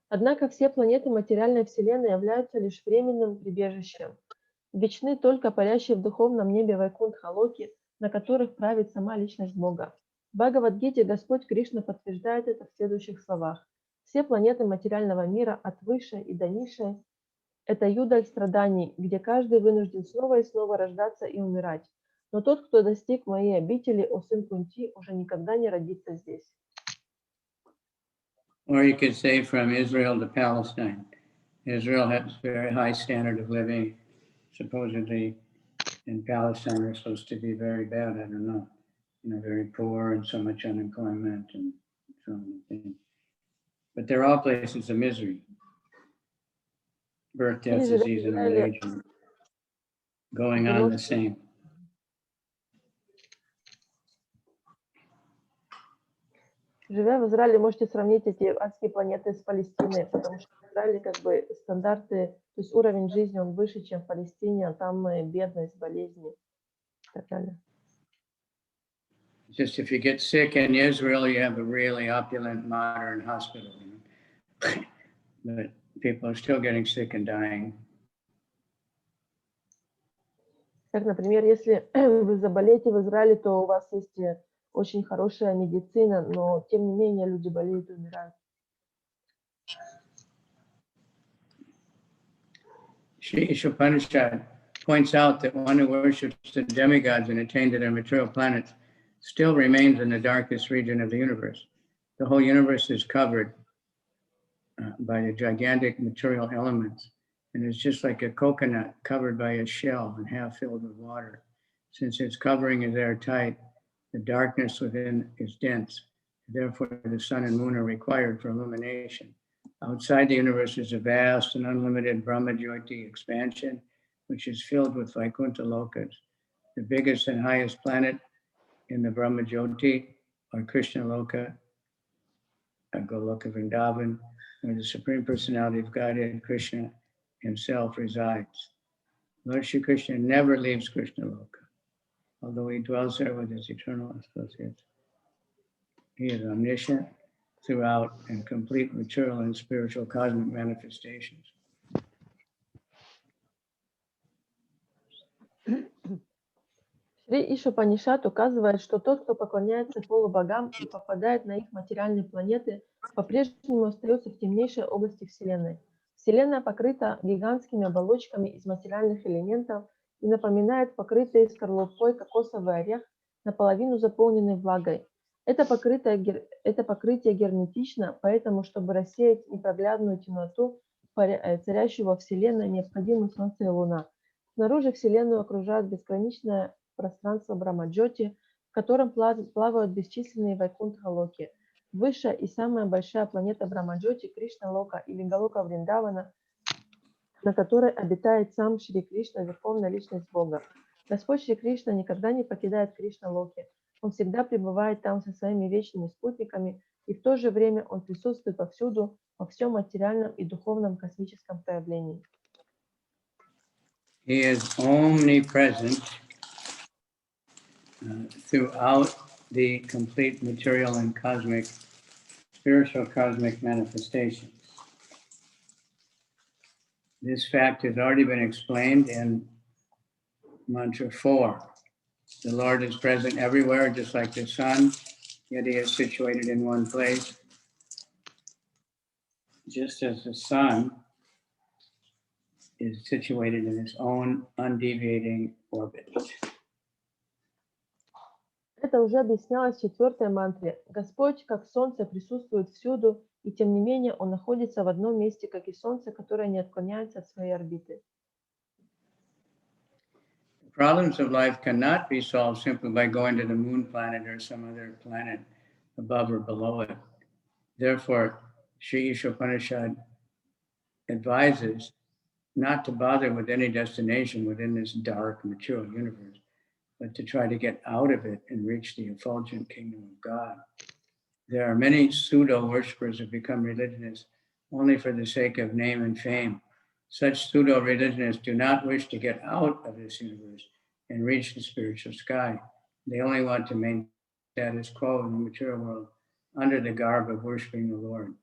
Speaker 2: Однако все планеты материальной Вселенной являются лишь временным прибежищем. Вечны только парящие в духовном небе Вайкунтха-локи, на которых правит сама личность Бога. В Бхагавад-гите Господь Кришна подтверждает это в следующих словах. Все планеты материального мира, от высшей и до низшей, это юдаль страданий, где каждый вынужден снова и снова рождаться и умирать. Но тот, кто достиг моей обители, о сын Кунти, уже никогда не родится здесь.
Speaker 1: Or you could say from Israel to Palestine. Israel has a very high standard of living. Supposedly, in Palestine are supposed to be very bad. I don't know, very poor and so much unemployment and so many things. But they're all places of misery. Birth, death,
Speaker 2: Или живя в
Speaker 1: disease, and old
Speaker 2: Израиле,
Speaker 1: age are going
Speaker 2: вы
Speaker 1: on the
Speaker 2: можете,
Speaker 1: same.
Speaker 2: живя в Израиле, можете сравнить эти адские планеты с Палестиной, потому что в Израиле как бы стандарты, то есть уровень жизни, он выше, чем в Палестине, а там бедность, болезни и так далее.
Speaker 1: Just if you get sick in Israel, you have a really opulent modern hospital. But people are still getting sick and dying.
Speaker 2: Как, например, если вы заболеете в Израиле, то у вас есть очень хорошая медицина, но тем не менее люди болеют и умирают.
Speaker 1: Sri Isha Upanishad points out that one who worships the demigods and attained to their material planets still remains in the darkest region of the universe. The whole universe is covered by the gigantic material elements, and it's just like a coconut covered by a shell and half filled with water. Since its covering is airtight, the darkness within is dense. Therefore, the sun and moon are required for illumination. Outside the universe is a vast and unlimited Brahmajyoti expansion, which is filled with Vaikuntha lokas. The biggest and highest planet in the Brahmajyoti are Krishna Loka, Goloka Vrindavan, where the Supreme Personality of Godhead, Krishna himself, resides. Lord Shri Krishna never leaves Krishna Loka, although he dwells there with his eternal associates. He is omniscient throughout and complete material and spiritual cosmic manifestations.
Speaker 2: Шри Иша Упанишад указывает, что тот, кто поклоняется полубогам и попадает на их материальные планеты, по-прежнему остается в темнейшей области Вселенной. Вселенная покрыта гигантскими оболочками из материальных элементов и напоминает покрытый скорлупой кокосовый орех, наполовину заполненный влагой. Это покрытие герметично, поэтому, чтобы рассеять непроглядную темноту, царящую во Вселенной, необходимы Солнце и Луна. Снаружи Вселенную окружает бесконечное пространство Брахмаджоти, в котором плавают бесчисленные Вайкунтха-локи. Высшая и самая большая планета Брахмаджоти – Кришна-лока или Галока Вриндавана, на которой обитает сам Шри Кришна, Верховная Личность Бога. Господь Шри Кришна никогда не покидает Кришна-локи. Он всегда пребывает там со своими вечными спутниками, и в то же время он присутствует повсюду, во всем материальном и духовном космическом проявлении.
Speaker 1: He is omnipresent throughout the complete material and cosmic, spiritual cosmic manifestations. This fact has already been explained in Mantra 4. The Lord is present everywhere, just like the sun, yet he is situated in one place. Just as the sun is situated in its own undeviating orbit.
Speaker 2: Это уже объяснялось в 4-й мантре. Господь, как солнце, присутствует всюду, и тем не менее он находится в одном месте, как и солнце, которое не отклоняется от своей орбиты.
Speaker 1: Problems of life cannot be solved simply by going to the moon planet or some other planet above or below it. Therefore, Sri Isha Upanishad advises not to bother with any destination within this dark material universe, but to try to get out of it and reach the effulgent kingdom of God. There are many pseudo-worshippers who become religionists only for the sake of name and fame. Such pseudo-religionists do not wish to get out of this universe and reach the spiritual sky. They only want to maintain status quo in the material world under the garb of worshiping the Lord.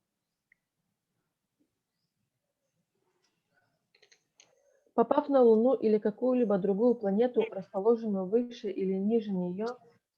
Speaker 2: Попав на Луну или какую-либо другую планету, расположенную выше или ниже нее,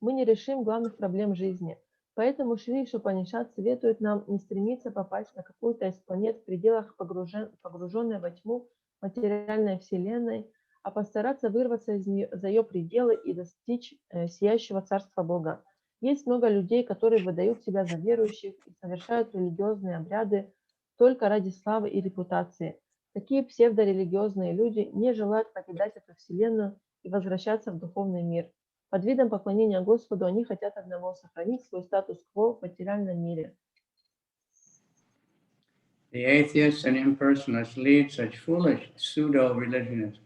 Speaker 2: мы не решим главных проблем жизни. Поэтому Шри Иша Упанишад советует нам не стремиться попасть на какую-то из планет в пределах погруженной во тьму материальной Вселенной, а постараться вырваться из нее, за ее пределы и достичь сияющего Царства Бога. Есть много людей, которые выдают себя за верующих и совершают религиозные обряды только ради славы и репутации. Такие псевдорелигиозные люди не желают покидать эту Вселенную и возвращаться в духовный мир. Под видом поклонения Господу они хотят одного — сохранить свой статус-кво в материальном мире.
Speaker 1: The atheists and impersonalists lead such foolish pseudo-religionists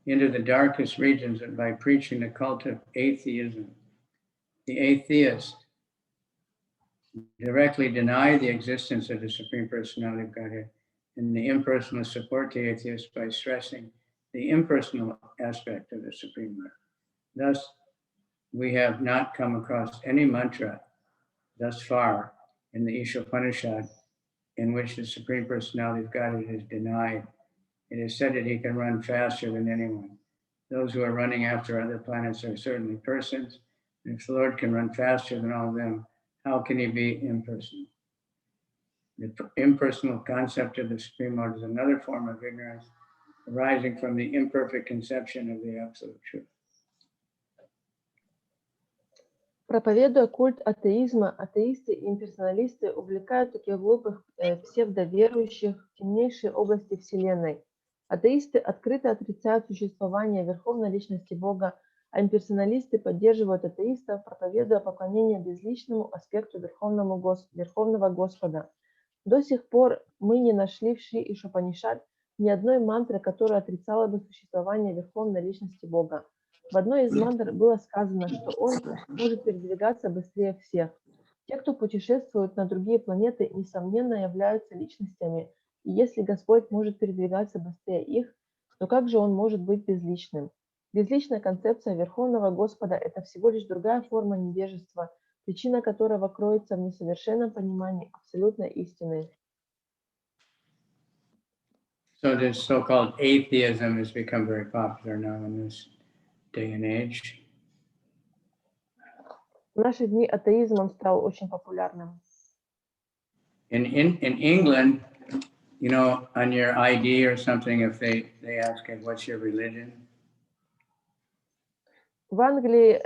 Speaker 1: into the darkest regions by preaching the cult of atheism. The atheists directly deny the existence of the Supreme Personality of Godhead, and the impersonalists support the atheists by stressing the impersonal aspect of the Supreme Lord. Thus, we have not come across any mantra thus far in the Isha Upanishad in which the Supreme Personality of Godhead is denied. It is said that he can run faster than anyone. Those who are running after other planets are certainly persons. And if the Lord can run faster than all of them, how can he be impersonal? The impersonal concept of the Supreme Lord is another form of ignorance arising from the imperfect conception of the Absolute Truth.
Speaker 2: Проповедуя культ атеизма, атеисты и имперсоналисты увлекают таких глупых псевдоверующих в темнейшие области Вселенной. Атеисты открыто отрицают существование Верховной Личности Бога, а имперсоналисты поддерживают атеистов, проповедуя поклонение безличному аспекту Верховного Господа. До сих пор мы не нашли в Шри Иша Упанишад ни одной мантры, которая отрицала бы существование Верховной Личности Бога. В одной из мантр было сказано, что он может передвигаться быстрее всех. Те, кто путешествуют на другие планеты, несомненно являются личностями, и если Господь может передвигаться быстрее их, то как же он может быть безличным? Безличная концепция Верховного Господа – это всего лишь другая форма невежества, причина которого кроется в несовершенном понимании абсолютной истины.
Speaker 1: So this so-called atheism has become very popular now in this day and age.
Speaker 2: В наши дни атеизм он стал очень популярным.
Speaker 1: In England, you know, on your ID or something, if they ask you, what's your religion?
Speaker 2: В Англии,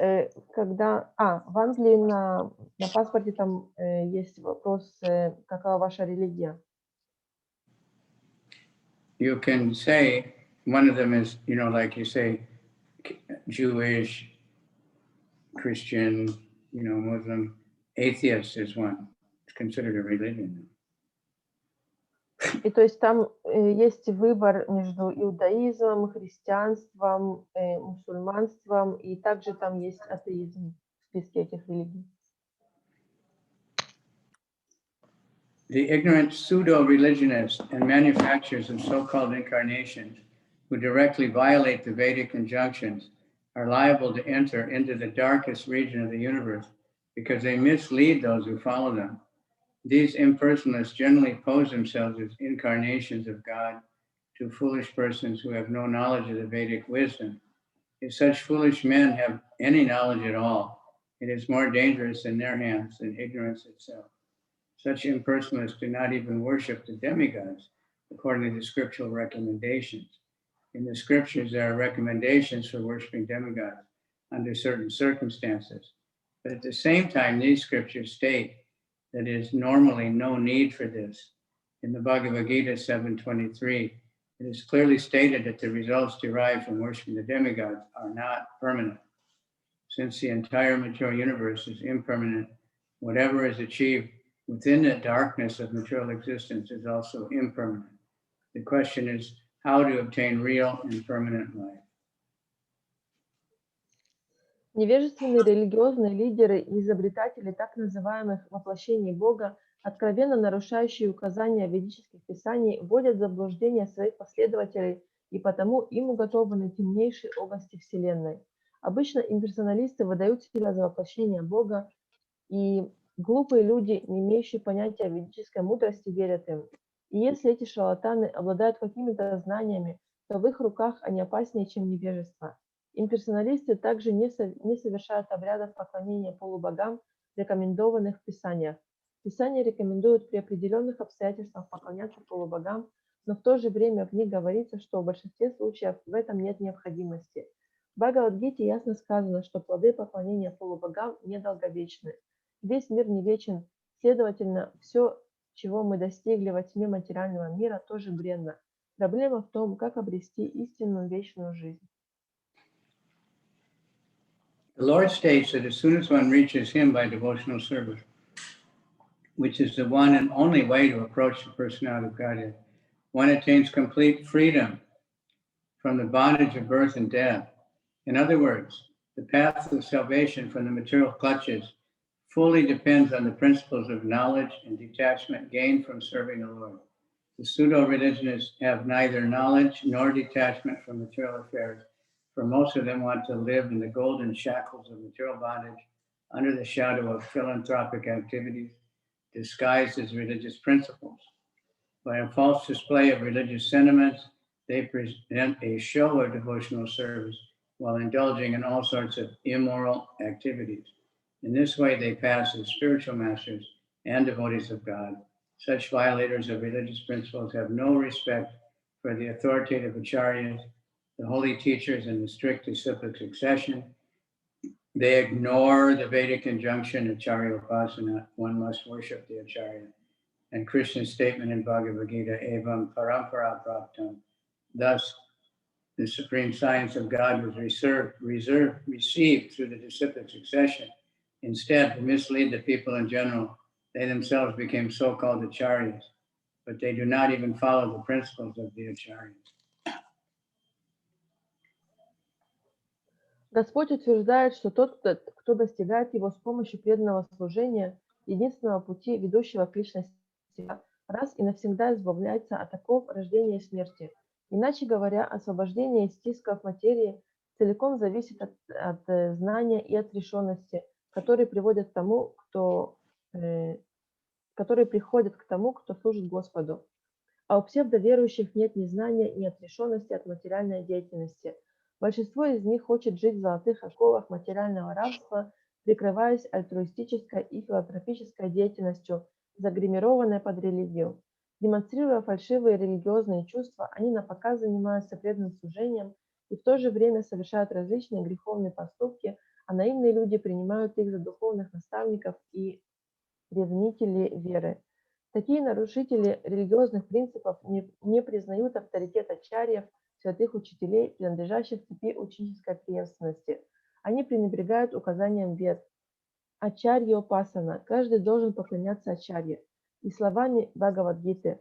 Speaker 2: в Англии на паспорте там есть вопрос, какова ваша религия.
Speaker 1: You can say, one of them is, you know, like you say, Jewish, Christian, you know, Muslim. Atheist is one. It's considered a religion.
Speaker 2: И то есть там есть выбор между иудаизмом, христианством, мусульманством, и также там есть атеизм в списке этих религий.
Speaker 1: The ignorant pseudo-religionists and manufacturers of so-called incarnations who directly violate the Vedic injunctions are liable to enter into the darkest region of the universe because they mislead those who follow them. These impersonalists generally pose themselves as incarnations of God to foolish persons who have no knowledge of the Vedic wisdom. If such foolish men have any knowledge at all, it is more dangerous in their hands than ignorance itself. Such impersonalists do not even worship the demigods according to the scriptural recommendations. In the scriptures, there are recommendations for worshiping demigods under certain circumstances. But at the same time, these scriptures state that there is normally no need for this. In the Bhagavad Gita 7.23, it is clearly stated that the results derived from worshiping the demigods are not permanent. Since the entire material universe is impermanent, whatever is achieved within the darkness of material existence is also impermanent. The question is how to obtain real and permanent life.
Speaker 2: Невежественные религиозные лидеры и изобретатели так называемых воплощений Бога, откровенно нарушающие указания ведических писаний, вводят в заблуждение своих последователей, и потому им уготованы темнейшие области Вселенной. Обычно имперсоналисты выдают себя за воплощение Бога, и глупые люди, не имеющие понятия о ведической мудрости, верят им. И если эти шарлатаны обладают какими-то знаниями, то в их руках они опаснее, чем невежество. Имперсоналисты также не совершают обрядов поклонения полубогам, рекомендованных в Писаниях. Писания рекомендуют при определенных обстоятельствах поклоняться полубогам, но в то же время в них говорится, что в большинстве случаев в этом нет необходимости. В Бхагавад-гите ясно сказано, что плоды поклонения полубогам недолговечны. Весь мир не вечен, следовательно, все, чего мы достигли во тьме материального мира, тоже бренно. Проблема в том, как обрести истинную вечную жизнь.
Speaker 1: The Lord states that as soon as one reaches him by devotional service, which is the one and only way to approach the personality of Godhead, one attains complete freedom from the bondage of birth and death. In other words, the path of salvation from the material clutches fully depends on the principles of knowledge and detachment gained from serving the Lord. The pseudo-religionists have neither knowledge nor detachment from material affairs, for most of them want to live in the golden shackles of material bondage under the shadow of philanthropic activities disguised as religious principles. By a false display of religious sentiments, they present a show of devotional service while indulging in all sorts of immoral activities. In this way, they pass as spiritual masters and devotees of God. Such violators of religious principles have no respect for the authoritative acharyas, the holy teachers, and the strict disciplic succession. They ignore the Vedic injunction, acharya upasana, one must worship the acharya, and Krishna's statement in Bhagavad Gita, evam parampara praptam. Thus, the supreme science of God was received through the disciplic succession. Instead, to mislead the people in general, they themselves became so-called acharyas, but they do not even follow the principles of the acharyas.
Speaker 2: Господь утверждает, что тот, кто достигает его с помощью преданного служения, единственного пути, ведущего к личности, раз и навсегда избавляется от оков рождения и смерти. Иначе говоря, освобождение из стисков материи целиком зависит от знания и отрешенности, которые приходят к тому, кто служит Господу. А у псевдоверующих нет ни знания, ни отрешенности от материальной деятельности. Большинство из них хочет жить в золотых оковах материального рабства, прикрываясь альтруистической и филантропической деятельностью, загримированной под религию. Демонстрируя фальшивые религиозные чувства, они напоказ занимаются преданным служением и в то же время совершают различные греховные поступки, а наивные люди принимают их за духовных наставников и ревнителей веры. Такие нарушители религиозных принципов не признают авторитет ачарьев, святых учителей, принадлежащих цепи ученической преемственности. Они пренебрегают указанием вед. Ачарья Упасана. Каждый должен поклоняться ачарье. И словами Бхагавад-гиты.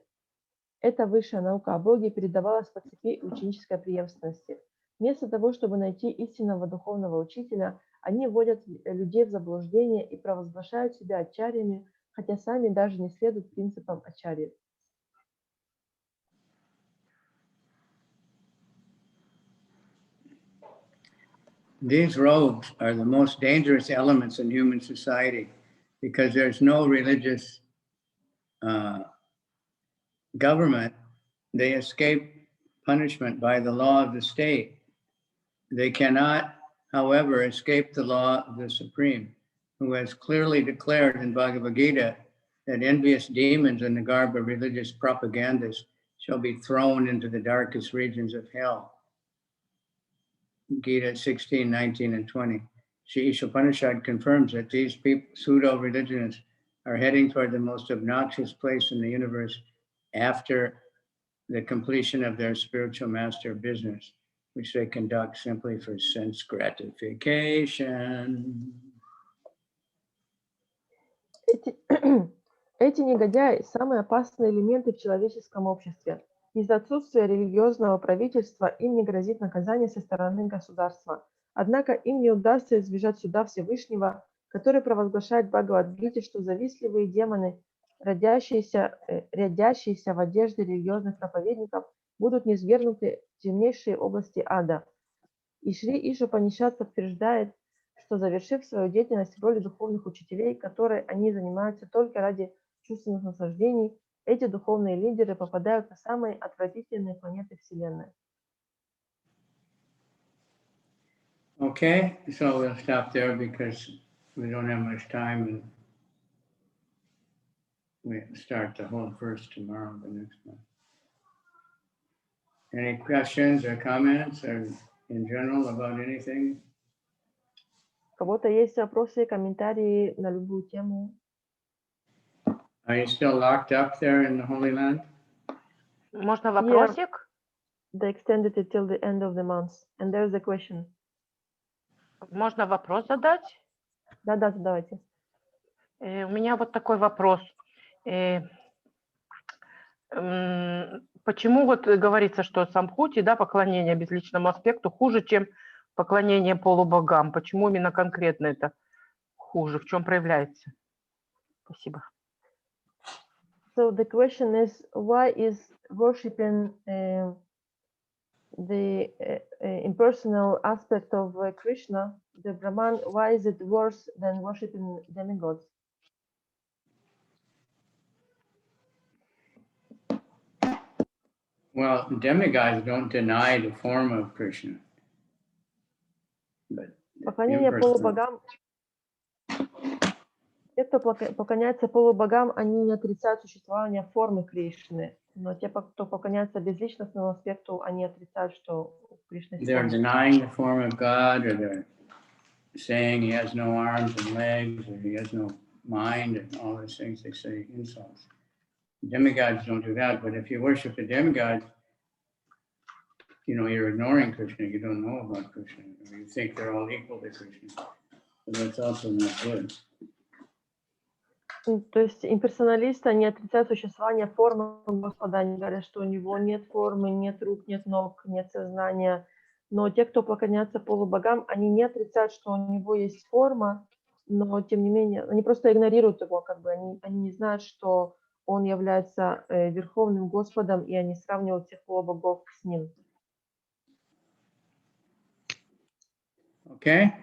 Speaker 2: Эта высшая наука о Боге передавалась по цепи ученической преемственности. Вместо того, чтобы найти истинного духовного учителя, они вводят людей в заблуждение и провозглашают себя ачарьями, хотя сами даже не следуют принципам ачарьи.
Speaker 1: These rogues are the most dangerous elements in human society because there's no religious government. They escape punishment by the law of the state. They cannot, however, escape the law of the Supreme, who has clearly declared in Bhagavad Gita that envious demons in the garb of religious propagandists shall be thrown into the darkest regions of hell. Gita 16, 19, and 20. Sri Isha Upanishad confirms that these pseudo-religionists are heading toward the most obnoxious place in the universe after the completion of their spiritual master business, which they conduct simply for sense gratification.
Speaker 2: Эти негодяи – самые опасные элементы в человеческом обществе. Из-за отсутствия религиозного правительства им не грозит наказание со стороны государства. Однако им не удастся избежать суда Всевышнего, который провозглашает в Бхагавад-гите, что завистливые демоны, рядящиеся в одежде религиозных проповедников, будут низвергнуты в темнейшие области ада. И Шри Иша Упанишад подтверждает, что, завершив свою деятельность в роли духовных учителей, которой они занимаются только ради чувственных наслаждений, эти духовные лидеры попадают на самые отвратительные планеты Вселенной.
Speaker 1: Okay, so we'll stop there because we don't have much time and we start the whole verse tomorrow, the next one. Any questions or comments or in general about anything?
Speaker 2: У кого-то есть вопросы, комментарии на любую тему?
Speaker 1: Are you still locked up there in the Holy Land?
Speaker 3: Можно вопросик?
Speaker 2: They extended it till the end of the month. And there's a question.
Speaker 3: Можно вопрос задать?
Speaker 2: Да, задавайте.
Speaker 3: У меня вот такой вопрос. Почему вот говорится, что самбхути, да, поклонение безличному аспекту хуже, чем поклонение полубогам? Почему именно конкретно это хуже? В чем проявляется? Спасибо.
Speaker 2: So the question is, why is worshiping the impersonal aspect of Krishna, the Brahman, why is it worse than worshiping demigods?
Speaker 1: Well, demigods don't deny the form of Krishna. But
Speaker 2: Поклонение полубогам, те, кто поклоняется полубогам, они не отрицают существование формы Кришны, но те, кто поклоняется безличностному аспекту, они отрицают, что Кришна есть
Speaker 1: they're
Speaker 2: форма.
Speaker 1: denying the form of God, or they're saying he has no arms and legs, or he has no mind, and all those things they say, insults. Demigods don't do that, but if you worship a demigod, you know, you're ignoring Krishna, you don't know about Krishna, or you think they're all equal to Krishna. So that's also not good.
Speaker 2: То есть имперсоналисты, они отрицают существование формы Господа, они говорят, что у него нет формы, нет рук, нет ног, нет сознания. Но те, кто поклоняются полубогам, они не отрицают, что у него есть форма, но тем не менее, они просто игнорируют его, как бы они не знают, что он является Верховным Господом, и они сравнивают всех полубогов с ним.
Speaker 1: Okay?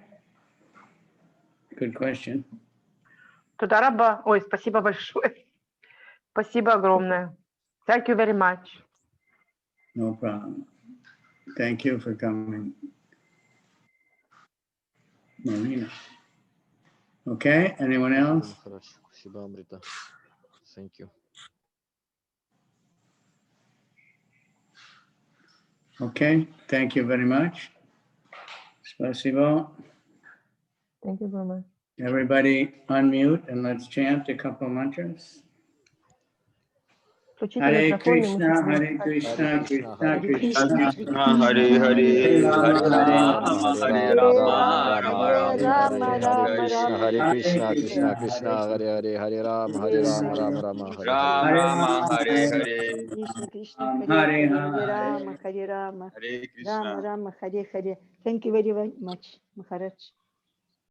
Speaker 1: Good question.
Speaker 3: Туда раба. Ой, спасибо большое. Спасибо огромное. Thank you very much.
Speaker 1: No problem. Thank you for coming, Marina. Okay, anyone else?
Speaker 4: Спасибо, Амрита. Thank you.
Speaker 1: Okay, thank you very much. Spasibo.
Speaker 2: Thank you very much.
Speaker 1: Everybody unmute and let's chant a couple mantras.
Speaker 2: Включите
Speaker 1: Hare
Speaker 2: микрофон, и мы
Speaker 1: Krishna,
Speaker 2: сейчас
Speaker 1: Hare Krishna, Krishna
Speaker 4: Hare
Speaker 1: Krishna,
Speaker 4: Krishna, Hare Hare, Hare Rama, Hare Krishna, Hare Krishna, Krishna Krishna, Hare Hare, Hare Rama, Rama Rama, Hare Hare.
Speaker 5: Rama Hare Hare,
Speaker 6: Krishna Krishna
Speaker 1: Hare
Speaker 6: Hare
Speaker 1: Hare,
Speaker 6: Hare Rama Hare Rama
Speaker 5: Hare
Speaker 6: Rama
Speaker 5: Krishna.
Speaker 6: Rama Hare Hare. Thank you very much, Maharaj.